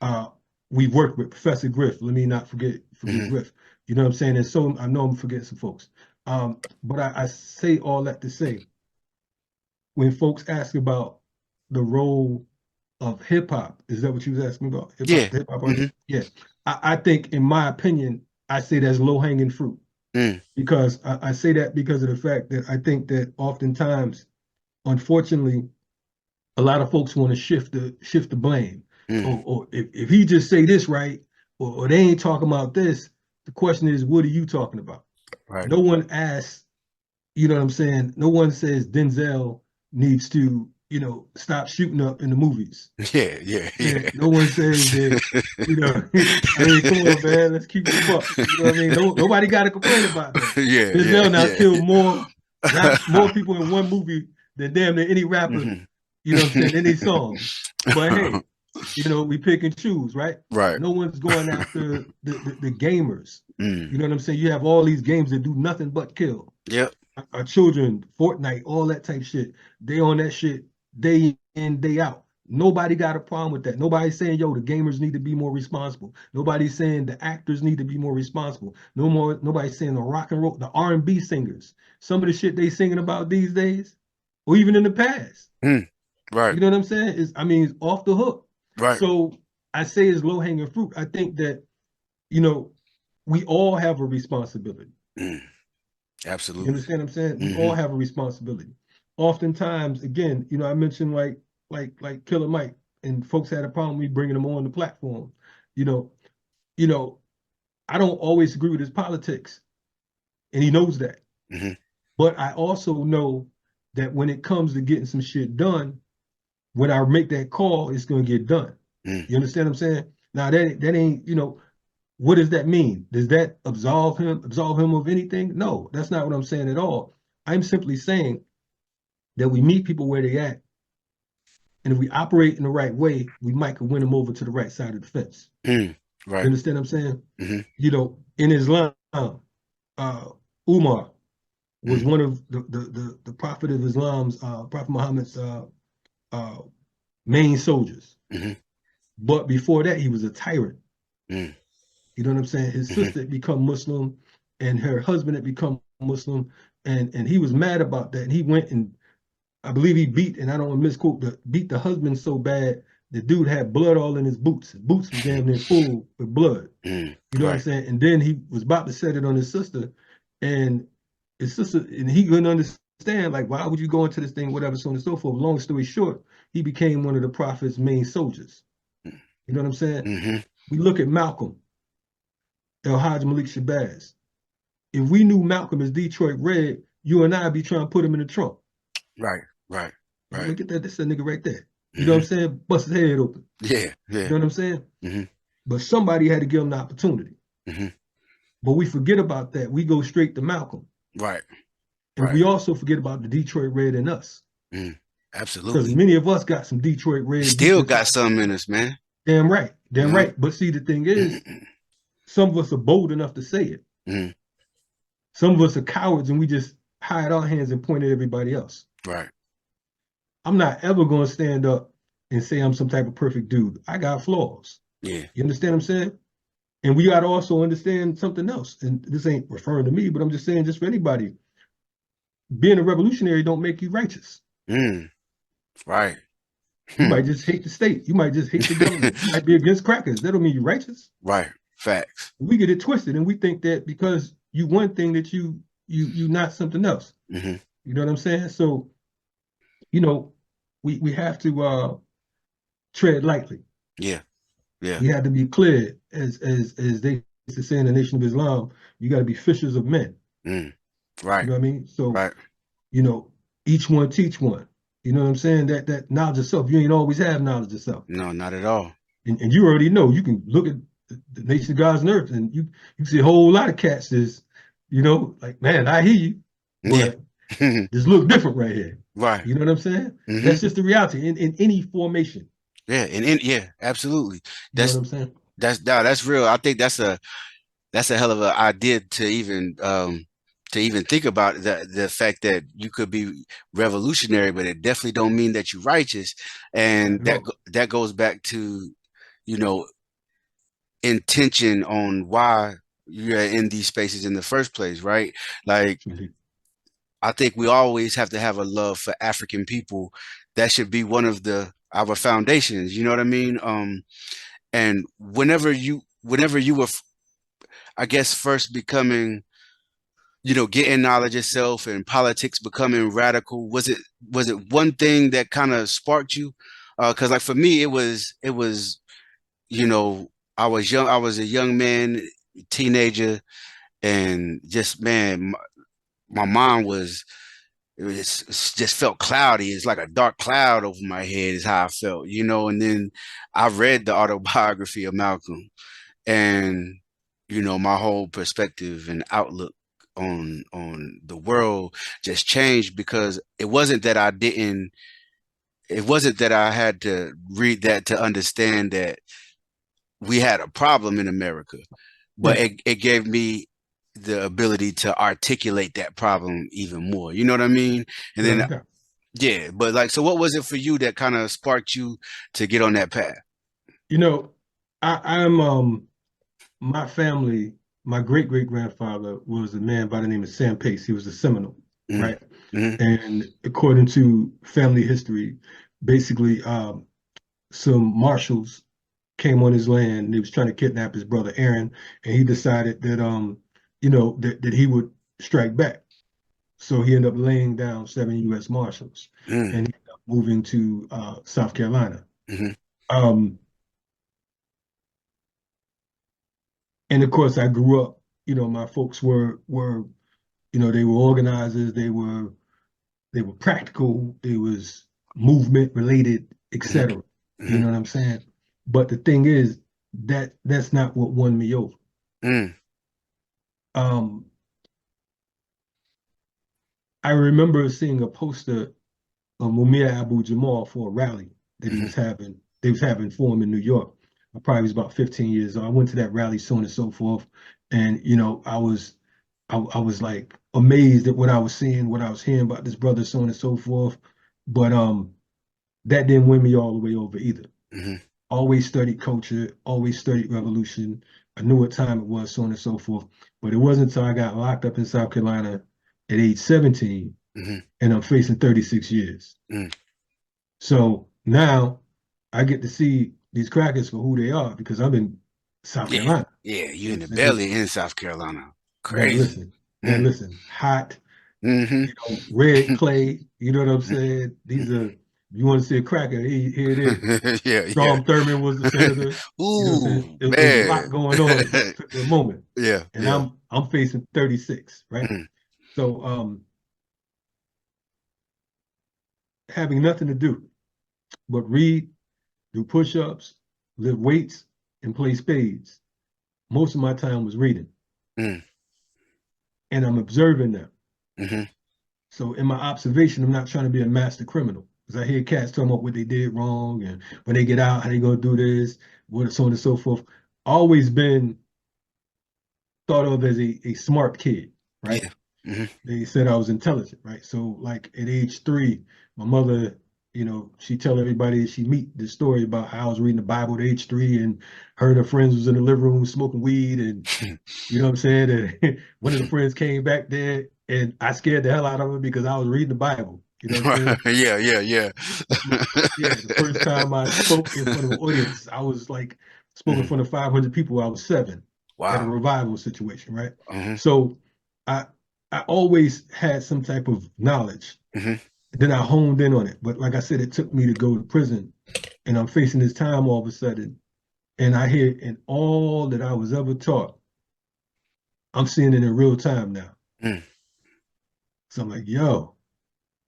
uh, we've worked with. Professor Griff. Let me not forget Hmm. Griff. You know what I'm saying? And so I know I'm forgetting some folks. But I say all that to say, when folks ask about the role of hip hop, is that what you was asking about? Yeah. Hip hop Hmm. artists? Yeah. I think, in my opinion, I say that's low hanging fruit. Mm. Because I say that because of the fact that I think that oftentimes, unfortunately, a lot of folks want to shift the blame. Mm. Or if he just say this right, or they ain't talking about this, the question is, what are you talking about? Right. No one asks, you know what I'm saying? No one says Denzel needs to, stop shooting up in the movies. Yeah, yeah, And yeah. no one says that, I mean, come on, man, let's keep it a buck. You know what I mean? No, nobody got to complain about that. Yeah, yeah, Denzel now yeah. killed more people in one movie than damn near any rapper, Hmm. you know what I'm saying, any song. But hey, we pick and choose, right? Right. No one's going after the gamers. Mm. You know what I'm saying? You have all these games that do nothing but kill. Yep. Our children, Fortnite, all that type shit. They on that shit day in, day out. Nobody got a problem with that. Nobody's saying, yo, the gamers need to be more responsible. Nobody's saying the actors need to be more responsible. Nobody's saying the rock and roll, the R&B singers. Some of the shit they singing about these days, or even in the past. Mm. Right. You know what I'm saying? It's off the hook. Right. So I say it's low hanging fruit. I think that, you know, we all have a responsibility. Mm. You Absolutely. understand what I'm saying? We Hmm. all have a responsibility. Oftentimes, again, I mentioned like Killer Mike, and folks had a problem with me bringing him on the platform. You know, you know, I don't always agree with his politics, and he knows that. Hmm. But I also know that when it comes to getting some shit done, when I make that call, it's gonna get done. Mm. You understand what I'm saying? Now that ain't, what does that mean? Does that absolve him of anything? No, that's not what I'm saying at all. I'm simply saying that we meet people where they at, and if we operate in the right way, we might could win them over to the right side of the fence. Mm. You Right. understand what I'm saying? Hmm. In Islam, Umar was Mm. one of the Prophet of Islam's, Prophet Muhammad's uh, main soldiers. Hmm. But before that, he was a tyrant. Mm. You know what I'm saying? His Hmm. sister had become Muslim, and her husband had become Muslim, and he was mad about that. And he went and I believe he beat, and I don't want to misquote, beat the husband so bad the dude had blood all in his boots. His boots was damn near full with blood. Mm. You know what I'm Right. saying? And then he was about to set it on his sister, and and he couldn't understand, like, why would you go into this thing, whatever, so on and so forth. Long story short, he became one of the prophet's main soldiers. You know what I'm saying? Hmm. We look at Malcolm, El Hajj Malik Shabazz. If we knew Malcolm as Detroit Red, you and I be trying to put him in the trunk. Right. Right. Like, Right. look at that. This is a nigga right there. You know what Hmm. I'm saying? Bust his head open. Yeah. You Yeah. know what I'm saying? Hmm. But somebody had to give him the opportunity. Hmm. But we forget about that. We go straight to Malcolm. Right. And Right. we also forget about the Detroit Red in us. Mm. Because Absolutely. many of us got some Detroit Red deep Still got inside. some in us, man. Damn right. You Damn know? right. But see, the thing is, some of us are bold enough to say it. Mm. Some of us are cowards and we just hide our hands and point at everybody else. Right. I'm not ever going to stand up and say I'm some type of perfect dude. I got flaws. Yeah. You understand what I'm saying? And we got to also understand something else. And this ain't referring to me, but I'm just saying, just for anybody, being a revolutionary don't make you righteous. Mm. Right. You Hmm. might just hate the state. You might just hate the government. You might be against crackers. That don't mean you're righteous. Right. Facts. We get it twisted, and we think that because you one thing that you not something else. Hmm. You know what I'm saying? So you know, we have to tread lightly. Yeah. Yeah. We have to be clear, as they used to say in the Nation of Islam. You got to be fishers of men. Mm. You Right. know what I mean? So Right. you know, each one teach one. You know what I'm saying? That knowledge of self, you ain't always have knowledge of self. No, not at all. And you already know, you can look at the nation of God's and earth, and you see a whole lot of cats is, like, man, I hear you, Yeah. but this look different right here. Right. You know what I'm saying? Hmm. That's just the reality in any formation. Yeah. And yeah, absolutely. You know what That's I'm saying? that's real. I think that's a hell of an idea to even think about the fact that you could be revolutionary, but it definitely don't mean that you're righteous. Not And at all. that goes back to, you know, intention on why you're in these spaces in the first place, right? Like Indeed. I think we always have to have a love for African people. That should be one of the our foundations. You know what I mean? And whenever you were, I guess, first becoming getting knowledge itself and politics becoming radical? Was it one thing that kind of sparked you? Because like for me, it was you know, I was a young man, teenager, and just man, my mind was it's just felt cloudy. It's like a dark cloud over my head is how I felt, and then I read the autobiography of Malcolm, and my whole perspective and outlook on the world just changed, because it wasn't that I had to read that to understand that we had a problem in America, but Right. it gave me the ability to articulate that problem even more. You know what I mean? And Without then a doubt. yeah, but like, so what was it for you that kind of sparked you to get on that path? You know, I'm my family, my great great grandfather was a man by the name of Sam Pace. He was a Seminole, Mm, right? mm, And according to family history, basically, some marshals came on his land and he was trying to kidnap his brother Aaron, and he decided that that he would strike back. So he ended up laying down 7 U.S. Marshals, mm, and he ended up moving to South Carolina. mm, Um, and of course, I grew up. My folks were they were organizers. They were practical. It was movement related, mm, etc. You mm, know what I'm saying? But the thing is that that's not what won me over. mm, Um, I remember seeing a poster of Mumia Abu Jamal for a rally that he mm, was having. They was having for him in New York. I probably was about 15 years old. I went to that rally, so on and so forth. And I was like amazed at what I was seeing, what I was hearing about this brother, so on and so forth. But that didn't win me all the way over either. mm, Always studied culture, always studied revolution. I knew what time it was, so on and so forth. But it wasn't until I got locked up in South Carolina at age 17 mm, and I'm facing 36 years. mm. So now I get to see these crackers for who they are because I'm in South Yeah, Carolina. yeah, you You know in the what I'm saying? belly in South Carolina. Man, Crazy. listen, man, Mm, listen, hot, hmm red clay, you know what I'm saying? These are, you want to see a cracker, here it is. Yeah, yeah. Strom Thurmond was the senator. You know what I'm saying? Ooh, It was a lot man. going on at that particular moment. Yeah, And yeah. I'm facing 36, right? Mm, So having nothing to do but read, do push-ups, lift weights, and play spades. Most of my time was reading. mm, And I'm observing them. hmm So in my observation, I'm not trying to be a master criminal. Because I hear cats talking about what they did wrong and when they get out, how they gonna do this, what so on and so forth. Always been thought of as a smart kid, right? Yeah. hmm They said I was intelligent, right? So like at age 3, my mother, she tell everybody she meet the story about how I was reading the Bible at age 3 and her and her friends was in the living room smoking weed and you know what I'm saying? And one of the friends came back there and I scared the hell out of him because I was reading the Bible. You know what I'm saying? Yeah, yeah, yeah. Yeah, the first time I spoke in front of an audience, I was like spoke in Mm, front of 500 people. I was 7 at a wow. revival situation, right? hmm So I I always had some type of knowledge. hmm Then I honed in on it. But like I said, it took me to go to prison, and I'm facing this time all of a sudden, and I hear in all that I was ever taught, I'm seeing it in real time now. mm, So I'm like, yo,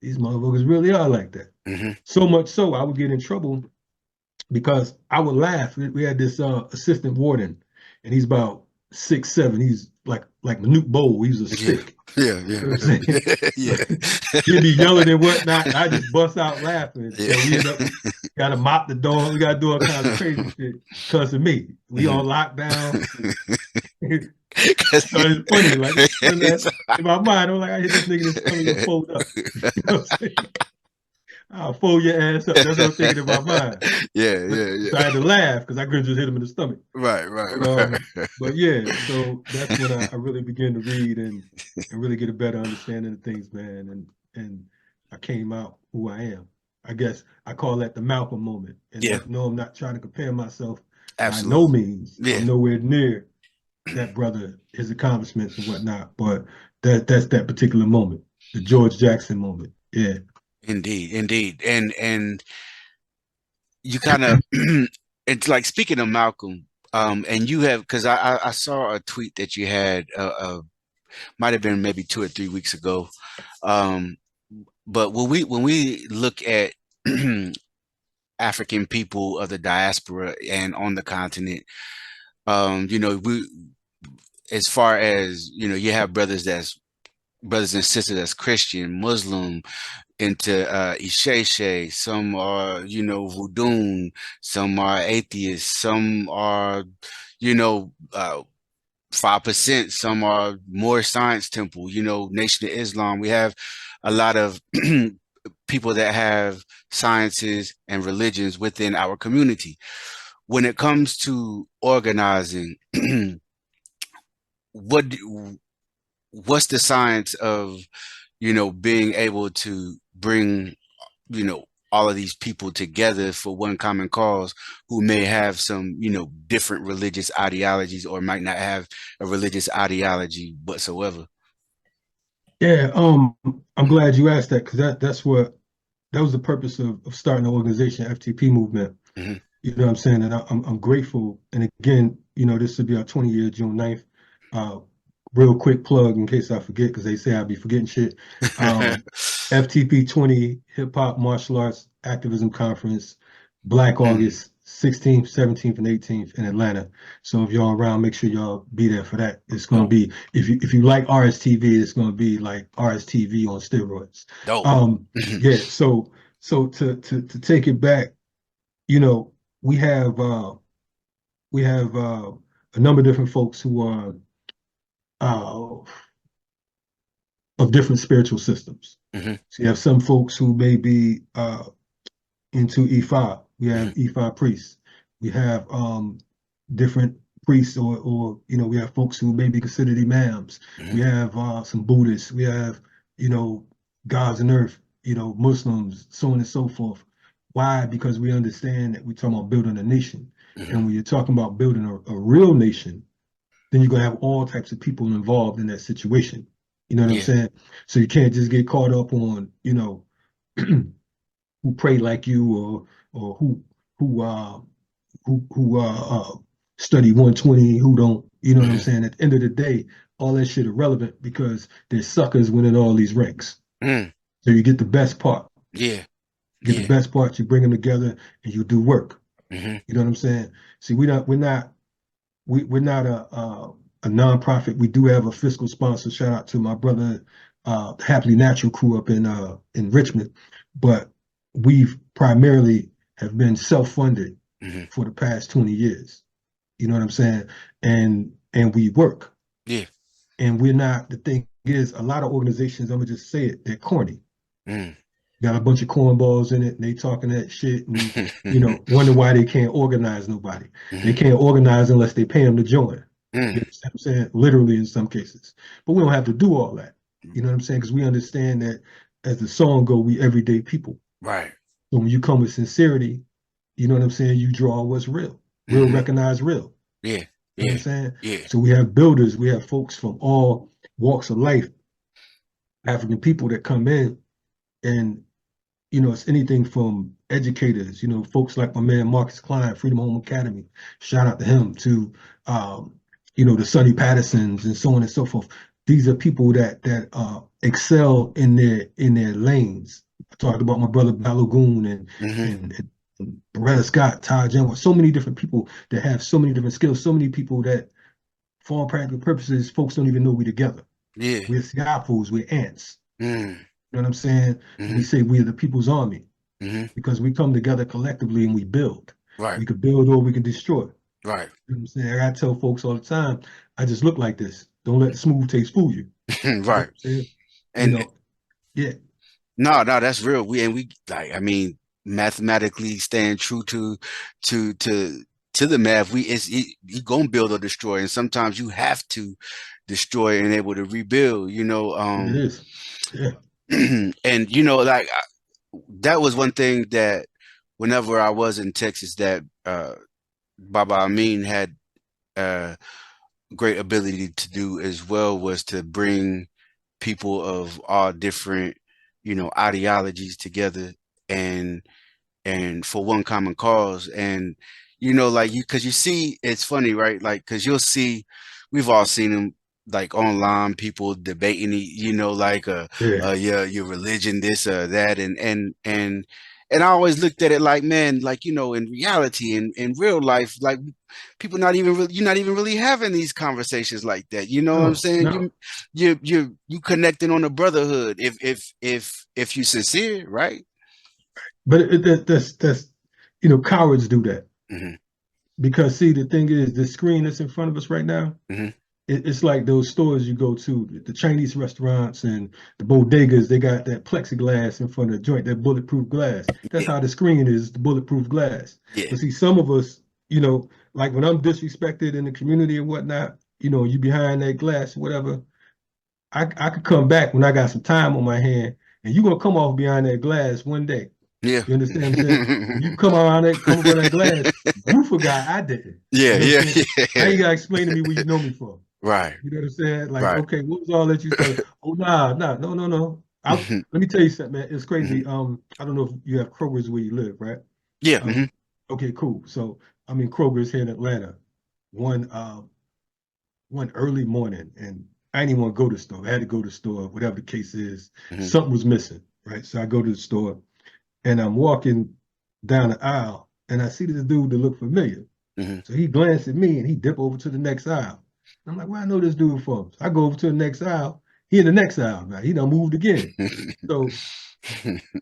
these motherfuckers really are like that. hmm So much so I would get in trouble because I would laugh. We had this assistant warden, and he's about 6'7". He's like Manute Bowl. He was a Yeah, stick. yeah, You know yeah, what I'm saying? So yeah, he'd be yelling and whatnot, and I just bust out laughing. yeah. So we end up gotta mop the door. We gotta do all kinds of crazy shit because of me. We Mhm. on lockdown. So 'Cause it's funny, like it's- in my mind, I'm like, I hit this nigga in his stomach and fold up. You know what I'm saying? I'll fold your ass up. That's what I'm thinking in my mind. yeah, But yeah, so I yeah. had to laugh because I couldn't just hit him in the stomach. Right, right, But right. but yeah, so that's when I really began to read and really get a better understanding of things, man. And I came out who I am. I guess I call that the Malcolm moment. And Yeah, no, I'm not trying to compare myself by no absolutely. means. Yeah. I'm nowhere near that brother, his accomplishments and whatnot. But that's that particular moment, the George Jackson moment. Yeah. Indeed, indeed. And you kind of it's like speaking of Malcolm, and you have because I saw a tweet that you had might have been maybe 2 or 3 weeks ago. Um, but when we look at African people of the diaspora and on the continent, we as far as you have brothers and sisters that's Christian, Muslim, into Isheshe, some are, Voodoo, some are atheists, some are, you know, uh, 5%, some are more Science Temple, Nation of Islam. We have a lot of people that have sciences and religions within our community. When it comes to organizing, what what's the science of, being able to bring, all of these people together for one common cause who may have some, different religious ideologies or might not have a religious ideology whatsoever. Yeah, I'm glad you asked that because that was the purpose of starting the organization, FTP Movement. Hmm. You know what I'm saying? And I'm grateful. And again, this will be our 20-year June 9th. Uh, Real quick plug in case I forget, because they say I'll be forgetting shit. Um, FTP 20 Hip Hop Martial Arts Activism Conference, Black Mm. August 16th, 17th, and 18th in Atlanta. So if y'all around, make sure y'all be there for that. It's gonna Dope. be if you like RSTV, it's gonna be like RSTV on steroids. Dope. Um, yeah. So to take it back, you know, we have uh we have a number of different folks who are uh of different spiritual systems. Hmm. So you have some folks who may be into E5. We Hmm. have E5 priests. We have different priests, or we have folks who may be considered imams. We Hmm. have some Buddhists. We have you know gods and earth. Muslims, so on and so forth. Why? Because we understand that we're talking about building a nation, Hmm. and when you're talking about building a real nation, then you're gonna have all types of people involved in that situation. You know what I'm Yeah. saying? So you can't just get caught up on, who pray like you, or who study 120, who don't. You know what I'm Hmm. saying? At the end of the day, all that shit irrelevant because there's suckers winning all these ranks. Mm. So you get the best part. Yeah. You get the Yeah. best part. You bring them together and you do work. Hmm. You know what I'm saying? See, we're not a nonprofit. We do have a fiscal sponsor. Shout out to my brother, the Happily Natural crew up in Richmond. But we've primarily have been self-funded Hmm. for the past 20 years. You know what I'm saying? And we work. Yeah. And we're not, the thing is, a lot of organizations, I'm gonna just say it, they're corny. Mm. Got a bunch of cornballs in it, and they talking that shit, and wonder why they can't organize nobody. They Hmm. can't organize unless they pay them to join. You Mm. understand what I'm saying? Literally in some cases. But we don't have to do all that. You know what I'm saying? Because we understand that as the song go, we everyday people. Right. So when you come with sincerity, you know what I'm saying? You draw what's real. Real Hmm. recognize real. Yeah. You know what I'm Yeah. saying? Yeah. So we have builders, we have folks from all walks of life, African people that come in, and it's anything from educators, folks like my man Marcus Klein, Freedom Home Academy, shout out to him, to um, the Sonny Pattersons and so on and so forth. These are people that excel in their lanes. I talked about my brother Balogun Hmm. and Beretta Scott, Ty Jones, so many different people that have so many different skills, so many people that, for all practical purposes, folks don't even know we together. Yeah. We're Siapos, we're ants. Mm. You know what I'm saying? And we Hmm. say we're the people's army Hmm. because we come together collectively and we build. Right. We could build or we can destroy. Right. You know what I'm saying? I tell folks all the time, I just look like this. Don't let the smooth taste fool you. You know Right. what I'm saying? You And know, yeah, no, that's real. We like, I mean, mathematically staying true to the math. You gonna build or destroy, and sometimes you have to destroy and able to rebuild. it is. Yeah. And like that was one thing that whenever I was in Texas, that Baba Amin had great ability to do as well, was to bring people of all different, ideologies together, and for one common cause. And like because you see, it's funny, right? Like, because you'll see, we've all seen them, like online, people debating, like Yeah. yeah, your religion, this or that, and I always looked at it like, man, like, in reality, in real life, like, people not even really, you're not even really having these conversations like that. You know what I'm No, saying? no. You connecting on a brotherhood, if you sincere, right? But that's cowards do that Hmm. because see the thing is the screen that's in front of us right now. Hmm. It's like those stores you go to, the Chinese restaurants and the bodegas. They got that plexiglass in front of the joint, that bulletproof glass. That's Yeah. how the screen is, the bulletproof glass. Yeah. But see, some of us, like when I'm disrespected in the community and whatnot, you behind that glass, whatever. I could come back when I got some time on my hand, and you're gonna come off behind that glass one day. Yeah. You understand what I'm saying? When you come around that glass, you forgot I didn't. Yeah, You know what I'm yeah, saying? Now yeah. you gotta explain to me where you know me from. Right, You know what I'm saying? Like, right. okay, what was all that you started? Oh, nah, nah, no, no, no. Hmm. Let me tell you something, man. It's Hmm. crazy. I don't know if you have Kroger's where you live, right? Yeah. Hmm. Um, okay, cool. So I'm in Kroger's here in Atlanta. One one early morning, and I didn't even want to go to the store. I had to go to the store, whatever the case is. Hmm. Something was missing, right? So I go to the store, and I'm walking down the aisle, and I see this dude that looked familiar. Hmm. So he glanced at me and he dipped over to the next aisle. I'm like, where I know this dude from? So I go over to the next aisle. He in the next aisle now. He done moved again. So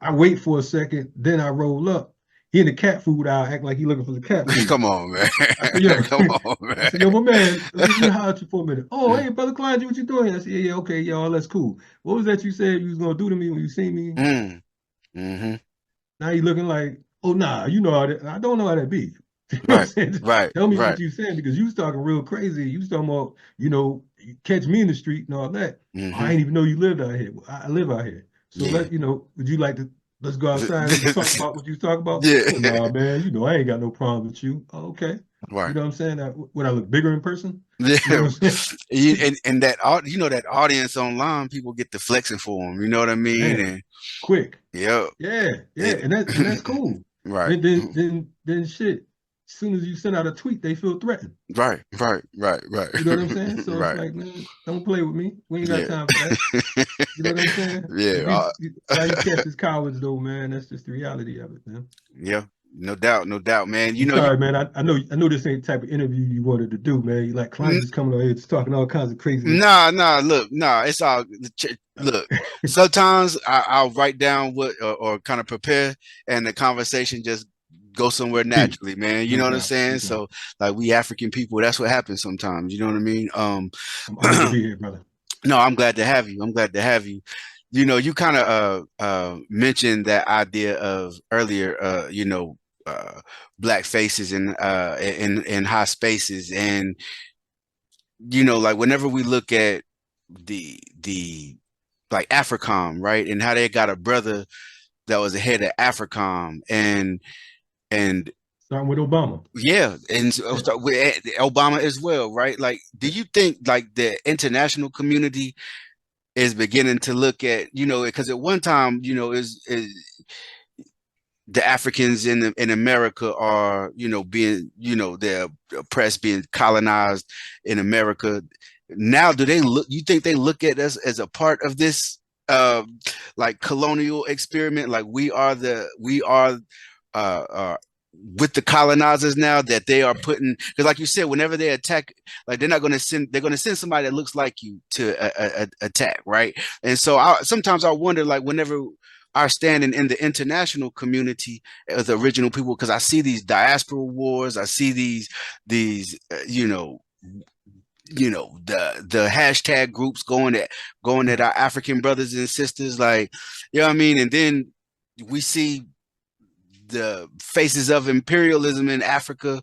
I wait for a second, then I roll up. He in the cat food aisle, act like he looking for the cat food. Come on, man. I said, yo, Come on, I man. said, yo, my man, let me holler at you for a minute. Oh, hey, brother Kalonji, what you doing? I said, yeah, yeah, okay, y'all, that's cool. What was that you said you was gonna do to me when you see me? Mm. Hmm. Now you looking like, oh nah, you know how that, I don't know how that be. You know what I'm Right, saying? right, Tell me what right. you saying because you was talking real crazy. You was talking about, you catch me in the street and all that. Oh, I Hmm. didn't even know you lived out here. Well, I live out here. So Yeah. would you like to let's go outside and talk about what you was talking about? Yeah. Oh nah, man, I ain't got no problem with you. Oh, okay. You Right. know what I'm saying? Would I look bigger in person? You know Yeah. what I'm And that audience online, people get the flexing for them. You know what I mean? saying? And Quick. yeah, Yeah, yeah, it, and that's cool. right. Then shit. As soon as you send out a tweet, they feel threatened. Right, right, right, right, You know what I'm saying? So it's right. like, man, don't play with me. We ain't got Yeah. time for that. You know what I'm saying? Yeah. But now you catch this cowards though, man. That's just the reality of it, man. Yeah. No doubt, no doubt, man. I'm You sorry, man. I know this ain't the type of interview you wanted to do, man. You like n- clients just coming on here just talking all kinds of craziness. nah, look, nah, it's all look. Sometimes I'll write down what or kind of prepare, and the conversation just go somewhere Peace. naturally, man. You No know what I'm doubt. No saying? doubt. So, like, we African people, that's what happens sometimes. You know what I mean? I'm honored to be here, brother. No, I'm glad to have you. I'm glad to have you. You kind of mentioned that idea of earlier, black faces in high spaces, and like whenever we look at the like AFRICOM, right, and how they got a brother that was the head of AFRICOM, and Starting with Obama. yeah, and Yeah. with Obama as well, right? Like, do you think like the international community is beginning to look at, because at one time, is the Africans in America are, being, they're oppressed, being colonized in America. Now, do they look? You think they look at us as a part of this, uh, like colonial experiment? Like we are uh, uh, with the colonizers now, that they are putting, because like you said, whenever they attack, like they're going to send somebody that looks like you to attack, right? And so sometimes I wonder, like, whenever our standing in the international community as the original people, because I see these diaspora wars, I see these the hashtag groups going at our African brothers and sisters, like, you know what I mean? And then we see the faces of imperialism in Africa,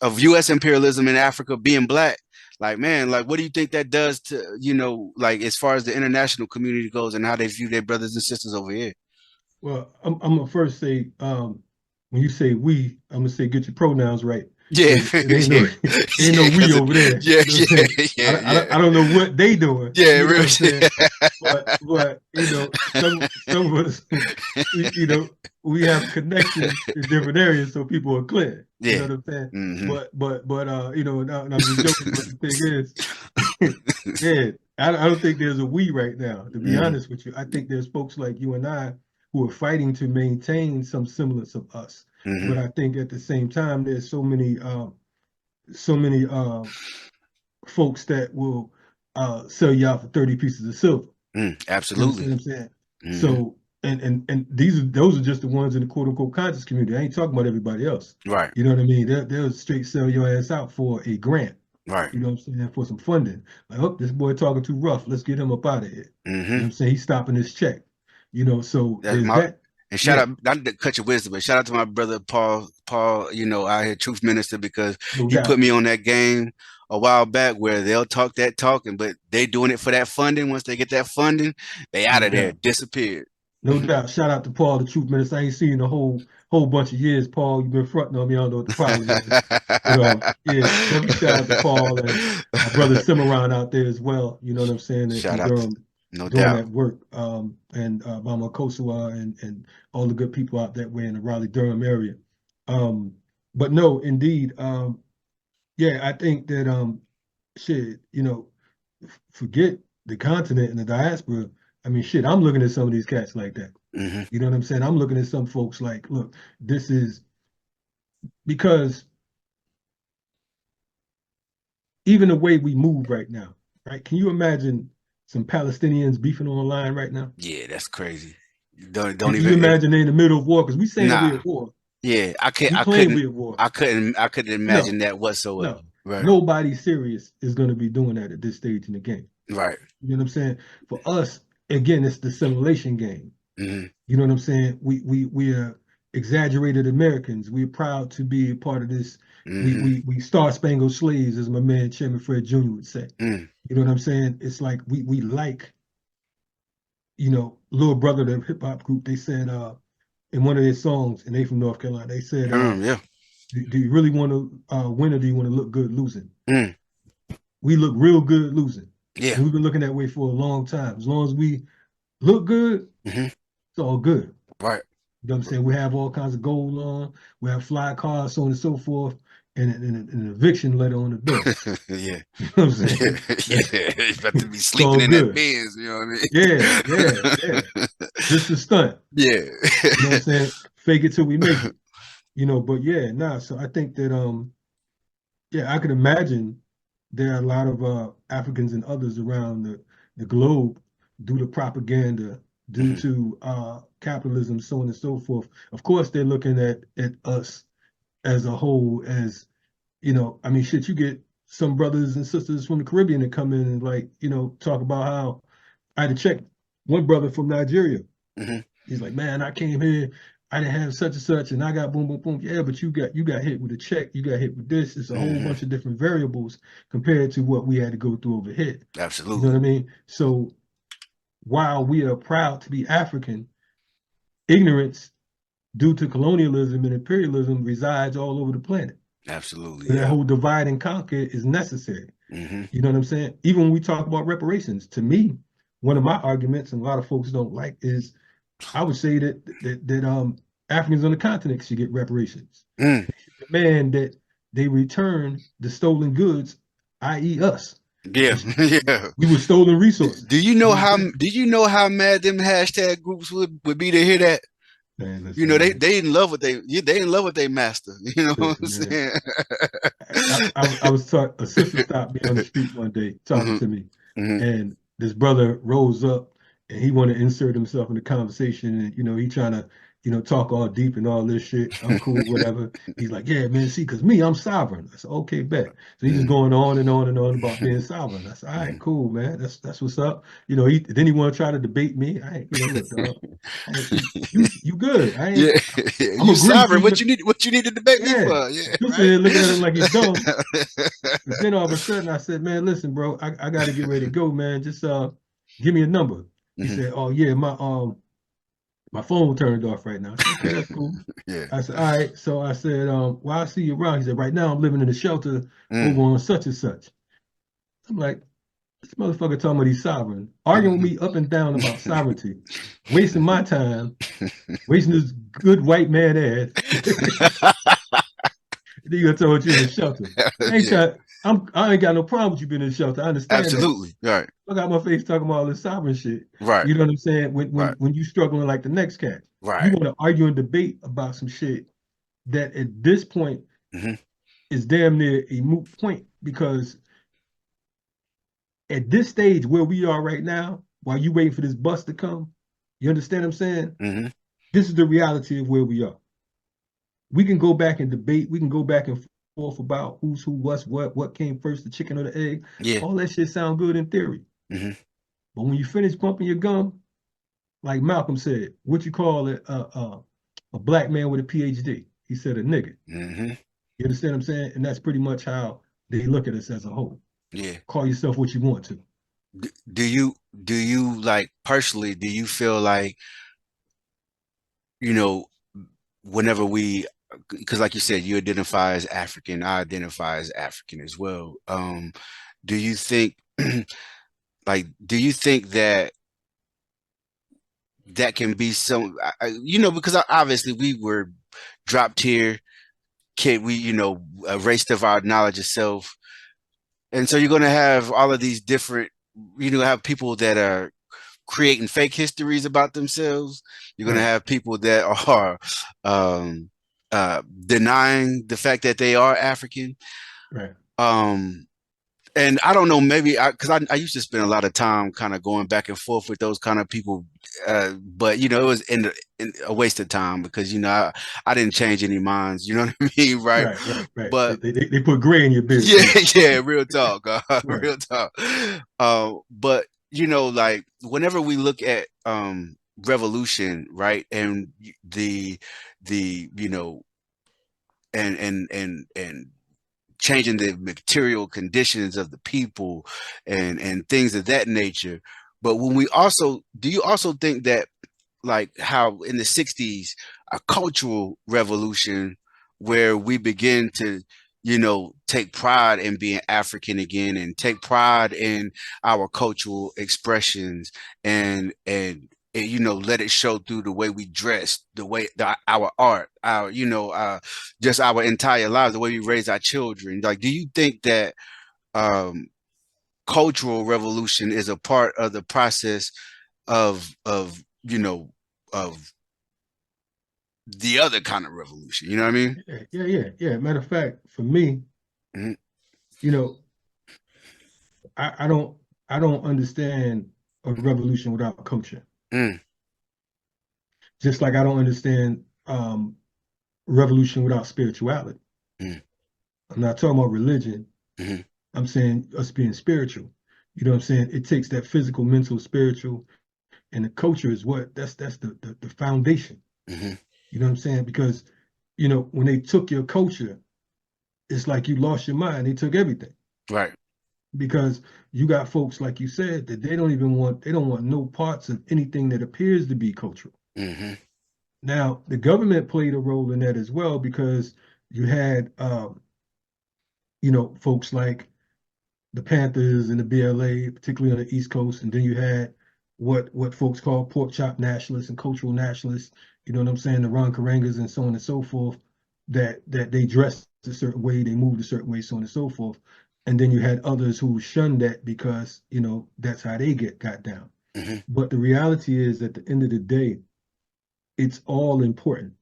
of US imperialism in Africa, being black. Like, man, like, what do you think that does to, like, as far as the international community goes and how they view their brothers and sisters over here? Well, I'm gonna first say, when you say we, I'm gonna say get your pronouns right. Yeah, It ain't no yeah, ain't no yeah, we 'cause over there. yeah, You know what I'm yeah, saying? yeah, I yeah, don't know what they doing. yeah, You know real what I'm shit. saying? But you know, some of us, you know, we have connections in different areas, so people are clear. You know Yeah. what I'm saying? Hmm. But you know, and I'm just joking. But the thing is, yeah, I don't think there's a we right now. To be Hmm. honest with you, I think there's folks like you and I who are fighting to maintain some semblance of us. Hmm. But I think at the same time, there's so many folks that will sell you out for 30 pieces of silver. You Absolutely. understand what I'm saying? Hmm. So, and those are just the ones in the quote unquote conscious community. I ain't talking about everybody else. Right. You know what I mean? They'll straight sell your ass out for a grant. Right. You know what I'm saying? For some funding. Like, oh, this boy talking too rough. Let's get him up out of here. You know what Hmm. I'm saying? He's stopping his check. You know, so That's there's my that. and shout Yeah, out, not to cut your wisdom, but shout out to my brother Paul, out here, truth minister, because no he put doubt. me on that game a while back where they'll talk that talking, but they doing it for that funding. Once they get that funding, they out No of there, doubt. disappeared. No doubt. Shout out to Paul, the truth minister. I ain't seen you in a whole bunch of years, Paul. You've been fronting on me. I don't know what the problem is. But yeah, definitely shout out to Paul and my brother Cimarron out there as well. You know what I'm saying? Shout In out, Durham, no doing doubt. that work. And Mama Kosua and all the good people out that way in the Raleigh Durham area. Um, but no, indeed, yeah, I think that shit, you know, forget the continent and the diaspora. I mean, shit, I'm looking at some of these cats like that. Hmm. You know what I'm saying? I'm looking at some folks like, look, this is because even the way we move right now, right? Can you imagine some Palestinians beefing online right now? Yeah, that's crazy. Don't You even imagine they're in the middle of war because we saying we're nah. at war. Yeah, We claim we're at war. I couldn't No, imagine that whatsoever. no. Right. Nobody serious is going to be doing that at this stage in the game. Right. You know what I'm saying? For us, again, it's the simulation game. Hmm. You know what I'm saying? We are exaggerated Americans. We're proud to be a part of this. Hmm. We star spangled slaves, as my man Chairman Fred Jr. would say. Mm. You know what I'm saying? It's like we like, Little Brother, the hip hop group, they said in one of their songs, and they from North Carolina, they said, Yeah. do you really want to win or do you want to look good losing? Mm. We look real good losing. Yeah. And we've been looking that way for a long time. As long as we look good, Hmm. it's all good. Right. You know what I'm saying? We have all kinds of gold on, we have fly cars, so on and so forth, and an eviction letter on the door. Yeah. You know what I'm Yeah. saying? Yeah. You about to be It's sleeping all in that good. Benz, you know what Yeah, yeah, yeah. I mean? Just a stunt. Yeah. You know what I'm saying? Fake it till we make it. But yeah, nah. So I think that yeah, I could imagine there are a lot of Africans and others around the globe due to propaganda, due Hmm. to capitalism, so on and so forth. Of course, they're looking at us as a whole, as I mean, shit, you get some brothers and sisters from the Caribbean that come in and like, talk about how I had to check one brother from Nigeria. Hmm. He's like, man, I came here, I didn't have such and such, and I got boom, boom, boom. Yeah, but you got hit with a check, you got hit with this. It's a whole Hmm. bunch of different variables compared to what we had to go through over here. You know Absolutely. what I mean? So while we are proud to be African, ignorance due to colonialism and imperialism resides all over the planet. Absolutely. And that Yeah. whole divide and conquer is necessary. Hmm. You know what I'm saying? Even when we talk about reparations, to me, one of my arguments, and a lot of folks don't like, is I would say that Africans on the continent should get reparations. Mm. They should demand that they return the stolen goods, i.e., us. Yeah. Yeah. We were stolen Do resources. you You know know what I'm how saying? do you know how mad them hashtag groups would be to hear that? Man, You listen, know, man. they in love with they in love with their master. You know what I'm Listen, man. saying? I was taught, a sister stopped me on the street one day talking Hmm. to me, Hmm. and this brother rose up and he wanted to insert himself in the conversation, and he trying to talk all deep and all this shit. I'm cool, whatever. He's like, yeah, man, see, because me, I'm sovereign. I said, okay, bet. So he's just going on and on and on about being sovereign. I said, all right, cool, man. That's what's up. Then he want to try to debate me. I ain't, look, dog. You good. I Yeah, ain't. yeah, I'm you agree to sovereign. you, but What you need to debate me yeah. for? Yeah, You sitting right. there looking at him like he's dumb. But then all of a sudden I said, man, listen, bro, I got to get ready to go, man. Just give me a number. He Hmm. said, oh yeah, My phone turned off right now. I said, okay, that's cool. Yeah. I said, all right. So I said, well, I see you around. He said, right now I'm living in a shelter over Mm. on such and such. I'm like, this motherfucker talking about he's sovereign, arguing with Mhm. me up and down about sovereignty, wasting my time, wasting this good white man ass. Then you gonna tell what you in the shelter. I ain't Yeah, try, I ain't got no problem with you being in the shelter. I understand that. absolutely. Right. I got my face talking about all this sovereign shit. Right. You know what I'm saying? When when Right. when you struggling like the next cat, you Right. want to argue and debate about some shit that at this point Hmm. is damn near a moot point because at this stage where we are right now, while you waiting for this bus to come, you understand what I'm saying? Hmm. This is the reality of where we are. We can go back and debate. We can go back and forth about who's who, what's what came first, the chicken or the egg. Yeah. All that shit sound good in theory. Hmm. But when you finish pumping your gum, like Malcolm said, what you call it, a black man with a PhD. He said a nigga. Hmm. You understand what I'm saying? And that's pretty much how they look at us as a whole. Yeah. Call yourself what you want to. Do you like personally, do you feel like, you know, whenever we, because like you said, you identify as African, I identify as African as well. Do you think do you think that that can be some, because obviously we were dropped here, kid, we, erased of our knowledge of self. And so you're going to have all of these different, have people that are creating fake histories about themselves. You're going to Right, have people that are um, denying the fact that they are African. right. Um, and I don't know, maybe because I used to spend a lot of time kind of going back and forth with those kind of people, but it was in a waste of time because I didn't change any minds. You know what I mean, right? Right, right, right. They, But they, they put gray in your beard, yeah, basically. yeah, real talk, Right. real talk. But like whenever we look at revolution, right, and the and changing the material conditions of the people and things of that nature. But when we also, do you also think that like how in the 60s, a cultural revolution where we begin to, take pride in being African again and take pride in our cultural expressions and let it show through the way we dress, the way our art, our, just our entire lives, the way we raise our children. Like, do you think that um, cultural revolution is a part of the process of of the other kind of revolution? You know what I mean? Yeah, yeah, yeah, yeah. Matter of fact, for me, Hmm. you know, I don't understand a revolution without culture. Mm. Just like I don't understand revolution without spirituality. Mm. I'm not talking about religion. Hmm. I'm saying us being spiritual. You know what I'm saying? It takes that physical, mental, spiritual, and the culture is what that's the foundation. Hmm. You know what I'm saying? Because when they took your culture, it's like you lost your mind. They took everything Right. because you got folks like you said that they don't want no parts of anything that appears to be cultural. Hmm. Now the government played a role in that as well because you had folks like the Panthers and the BLA, particularly on the East Coast, and then you had what folks call pork chop nationalists and cultural nationalists. You know what I'm saying? The Ron Karangas and so on and so forth. That they dressed a certain way, they moved a certain way, so on and so forth. And then you had others who shunned that because that's how they got down. Hmm. But the reality is, at the end of the day, it's all important.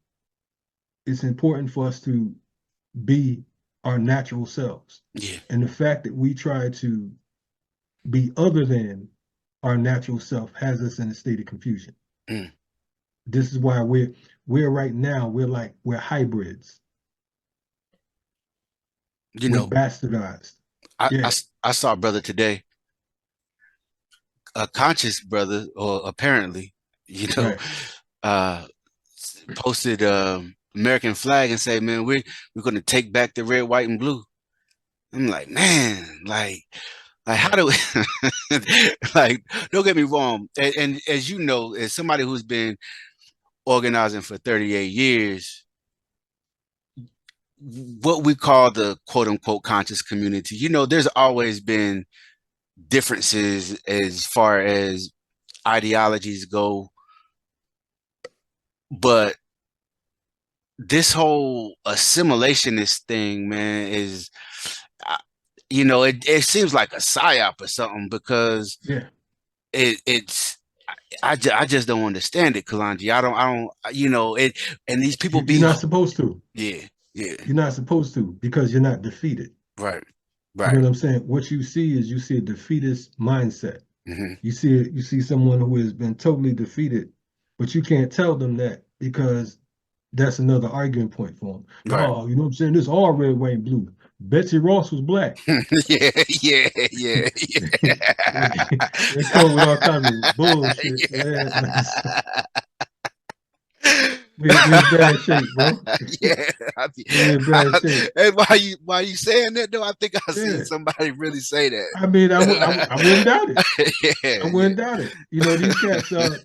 It's important for us to be our natural selves. Yeah. And the fact that we try to be other than our natural self has us in a state of confusion. Mm. This is why we're right now, we're hybrids. You We're know, bastardized. I, I Yeah, s- I saw a brother today, a conscious brother, or apparently, you know, right. uh, posted American flag and say, "Man, we're going to take back the red, white, and blue." I'm like, man, like how Right. do we, like, don't get me wrong, and as you know, as somebody who's been organizing for 38 years, what we call the quote unquote conscious community, there's always been differences as far as ideologies go, but this whole assimilationist thing, man, is, uh, it seems like a psyop or something because Yeah, it's I just don't understand it, Kalonji. I don't it, and these people you're be not supposed to. yeah, yeah, You're not supposed to because you're not defeated. right, You know right. what I'm saying? What you see is you see a defeatist mindset. Hmm. You see someone who has been totally defeated, but you can't tell them that because that's another arguing point for them. Right. No, you know what I'm saying? This all red, white, and blue. Betsy Ross was black. Yeah, yeah, yeah, They come up with all kinds of bullshit, man. Like, so we in bad shape, bro. yeah. I, We in bad shape. and why you saying that though? I think I seen Yeah. somebody really say I mean, that. I wouldn't doubt it. I Yeah, wouldn't doubt it. You know, these cats are,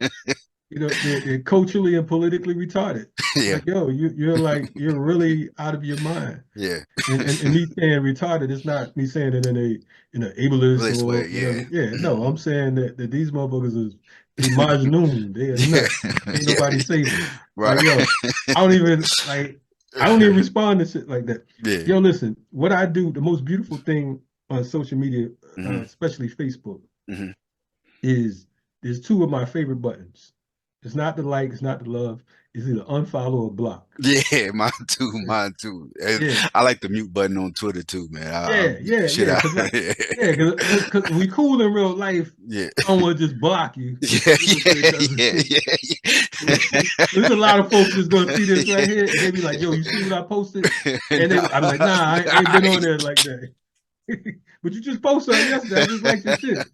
you know, they're culturally and politically retarded. yeah, Like, yo, you're really out of your mind. yeah. And me saying retarded, it's not me saying it in a ableist This or way, whatever. yeah. Yeah, no, I'm saying that these motherfuckers is they Majnun, they are Yeah, nuts. Ain't yeah, nobody safe them. right. Like, yo, I don't even like I don't even respond to shit like that. Yeah. Yo, listen, what I do, the most beautiful thing on social media, Hmm. especially Facebook, Hmm. is there's two of my favorite buttons. It's not the like, it's not the love. It's either unfollow or block. Yeah, mine too, mine too. And Yeah, I like the mute button on Twitter too, man. I'll yeah, beat the yeah, shit yeah. out. Cause like, yeah, cause we cool in real life. Yeah. I don't want to just block you. Yeah, You know what I'm saying? yeah, Cause yeah, there's a lot of folks that's gonna see this right here, and they be like, "Yo, you see what I posted?" yeah. And No, I'm like, "Nah, I ain't been on there like that." But you just posted something yesterday. I just liked your shit.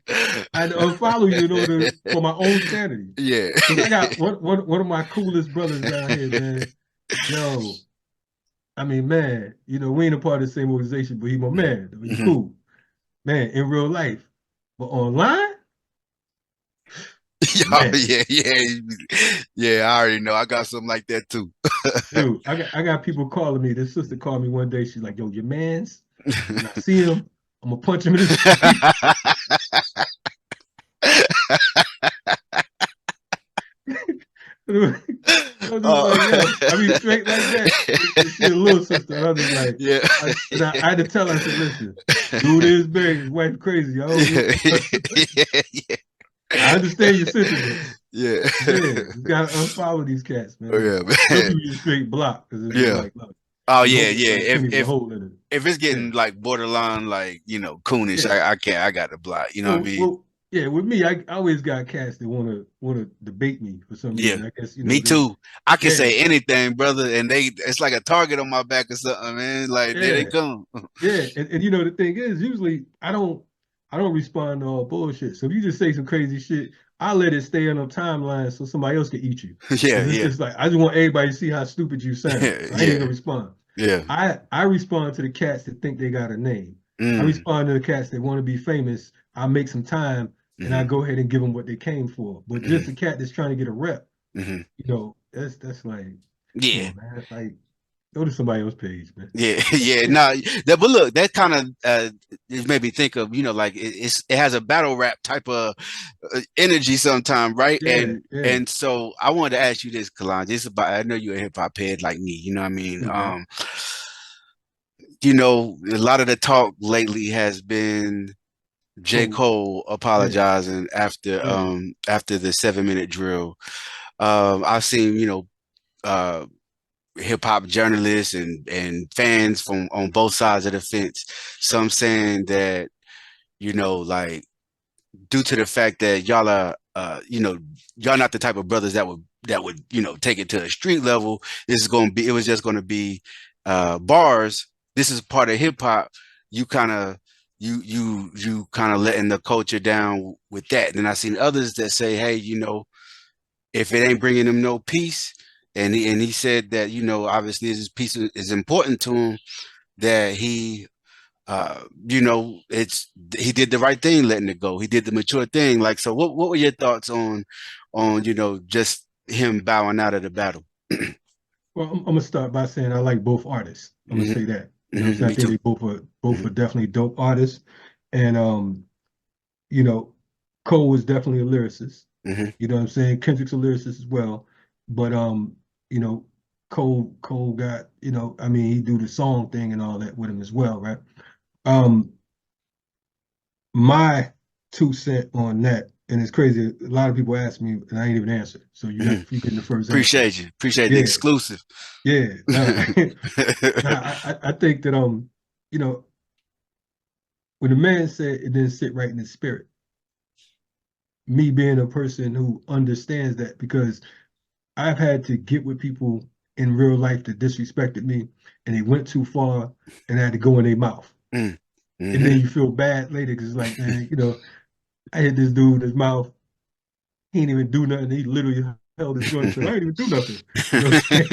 I had to unfollow you in order for my own sanity. yeah. Because I got one of my coolest brothers down here, man. Yo, I mean, man, you know, we ain't a part of the same organization, but he my man. Though. He Mhm. cool, man, in real life. But online, Yo, man, yeah, yeah, yeah. I already know. I got something like that too. dude, I got people calling me. This sister called me one day. She's like, "Yo, your man's when I see him, I'm gonna punch him in his face." I was just Oh. like, yo, I mean, straight like that. She a little sister. And I was just like, Yeah. I had to tell her, I said, listen, dude is big, his wife crazy. I don't give Yeah. a fuck. Yeah. I understand your sentiments. Yeah. Yeah, you gotta unfollow these cats, Oh man. yeah, Some man. people just straight block because it's just Yeah. like, look, Oh you yeah, holding yeah. like If pennies a if hole in it. if it's Yeah, getting like borderline, like coonish, yeah. I can't. I got to block. You know what I mean? Yeah. With me, I always got cats that wanna debate me for some Yeah. reason. I guess Me too. I can yeah, say anything, brother, and it's like a target on my back or something, man. Like there they yeah. come. Yeah, and you know the thing is, usually I don't respond to all bullshit. So if you just say some crazy shit, I let it stay on a timeline so somebody else can eat you. Yeah, Because it's yeah, just like I just want everybody to see how stupid you sound. yeah, So I ain't even yeah, gonna respond. yeah. I respond to the cats that think they got a name. I Mm, respond to the cats that want to be famous. I make some time and I hmm, go ahead and give them what they came for. But just a hmm, cat that's trying to get a rep, hmm. you know, that's like, come Yeah, on, man. Like, go to somebody else's page, man. yeah, yeah. No, but look, that kind of it made me think of like it has a battle rap type of energy sometimes, right? Yeah, yeah. And so I wanted to ask you this, Kalon. This is about I know you're a hip hop head like me. You know what I mean? Hmm. A lot of the talk lately has been J. Cool. Cole Yeah, apologizing yeah. after the 7 minute drill. I've seen, uh hip hop journalists and fans from on both sides of the fence. Some saying that, like due to the fact that y'all not the type of brothers that would, take it to a street level. It was just gonna be bars. This is part of hip hop. You kind of you kind of letting the culture down with that. And I seen others that say, hey, if it ain't bringing him no peace, and he said that, obviously his peace is important to him, that it's he did the right thing letting it go. He did the mature thing. Like, so what were your thoughts on just him bowing out of the battle. Well, I'm gonna start by saying I like both artists. I'm gonna Hmm. say that. You know what I'm saying? I Me think too. they both are Hmm. definitely dope artists. And you know, Cole was definitely a lyricist. Hmm. You know what I'm saying? Kendrick's a lyricist as well. But you know, Cole got, I mean, he do the song thing and all that with him as well, right? Um, my 2 cent on that, and it's crazy. A lot of people ask me, and I ain't even answer. So Hmm. you getting the first answer. Appreciate you. Appreciate the Yeah, exclusive. yeah. Nah, nah, I think that you know, when the man said it didn't sit right in his spirit, me being a person who understands that because I've had to get with people in real life that disrespected me and they went too far and I had to go in their mouth. Mm. And then Hmm. you feel bad later because it's like, man, I hit this dude in his mouth. He didn't even do nothing. He literally held his joint and said, I didn't even do nothing. You know what I'm saying?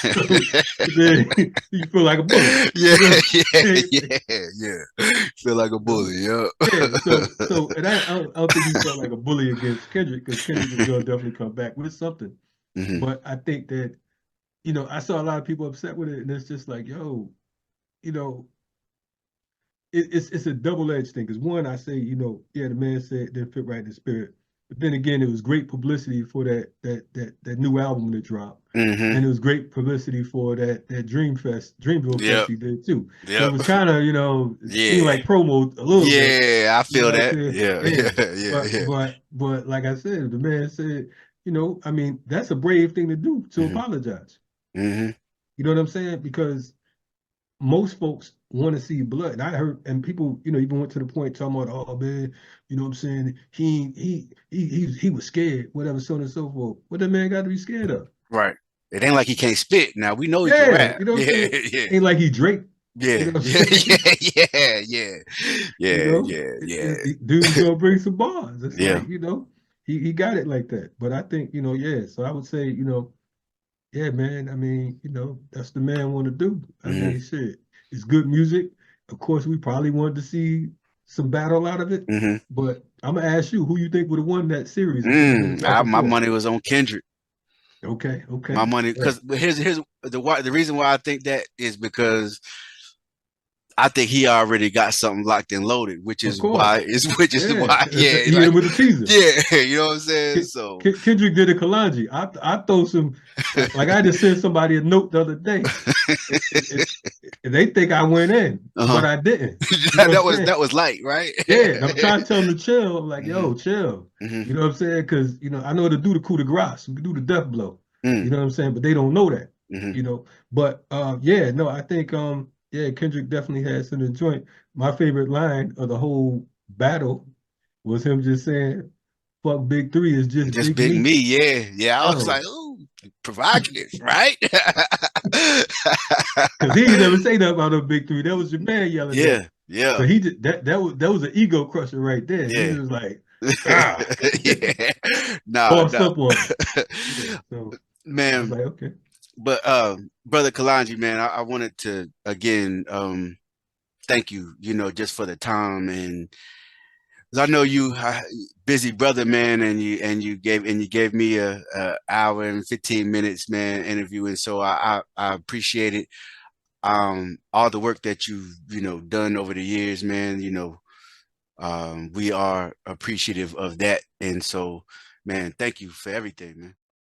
So then you feel like a bully. Yeah, You know what yeah, I'm saying? yeah. Feel like a You know? bully, yeah. Yeah, and I don't think he felt like a bully against Kendrick because Kendrick was gonna definitely come back with something. Hmm. But I think that, I saw a lot of people upset with it, and it's just like, yo, you know, it's a double-edged thing. Because one, I say, yeah, the man said it didn't fit right in the spirit. But then again, it was great publicity for that new album that dropped. Hmm. And it was great publicity for that Dreamville Fest Yep, he did too. So it yep. was kind of, it seemed Yeah, like promo a little bit. yeah, I You know feel what I'm that. saying? Yeah, Yeah. yeah, yeah, But yeah. but but like I said, the man said, I mean, that's a brave thing to do to Hmm. apologize. Hmm. You know what I'm saying? Because most folks want to see blood. And I heard, and people, even went to the point talking about, oh man, you know what I'm saying? He was scared, whatever, so on and so forth. What that man got to be scared of? Right. It ain't like he can't spit. Now we know he can Yeah, rap. you know what I'm Yeah, saying? yeah, Ain't like he Drake. You yeah, know what I'm yeah, saying? yeah, yeah, You yeah, know, yeah, yeah, dude's gonna bring some bars. It's yeah. like, he got it like that. But I think, yeah. So I would say, yeah, man. I mean, that's the man want to do. I Hmm. mean, shit, it's good music. Of course, we probably wanted to see some battle out of it. Hmm. But I'm gonna ask you, who you think would have won that series if it had been a back and My forth? money was on Kendrick. Okay, My okay, money, right. because here's the reason why I think that is because I think he already got something locked and loaded, which Of is why course. is which is Yeah, why, yeah, he hit like him with the teaser. yeah, you know what I'm saying. So Kendrick did a Kalonji. I throw some like I just sent somebody a note the other day. It, they think I went in, but uh-huh. I didn't. You know what I'm saying? That was light, right? Yeah, and I'm trying to tell them to chill. I'm like, Hmm. yo, chill. Hmm. You know what I'm saying? Because I know how to do the coup de grace. We can do the death blow. Mm. You know what I'm saying? But they don't know that. Hmm. But yeah, no, I think yeah, Kendrick definitely has some joint. My favorite line of the whole battle was him just saying, "Fuck Big Three is just Just big big me." me, yeah, yeah. I was like, Yo, ooh, provocative, right? because he ain't never say nothing about no Big Three. That was your man yelling that. Yeah, yeah, But he did that was an ego crusher right there. He yeah. was like, ah, Yeah. Nah, bossed nah. up on him. Yeah. So I was Man, like, okay. but brother Kalonji, man, I wanted to again thank you, just for the time. And 'cause I know you busy brother, man, and you gave me a hour and 15 minutes, man, interview. And so I appreciate it. All the work that you've, done over the years, man, we are appreciative of that. And so, man, thank you for everything, man.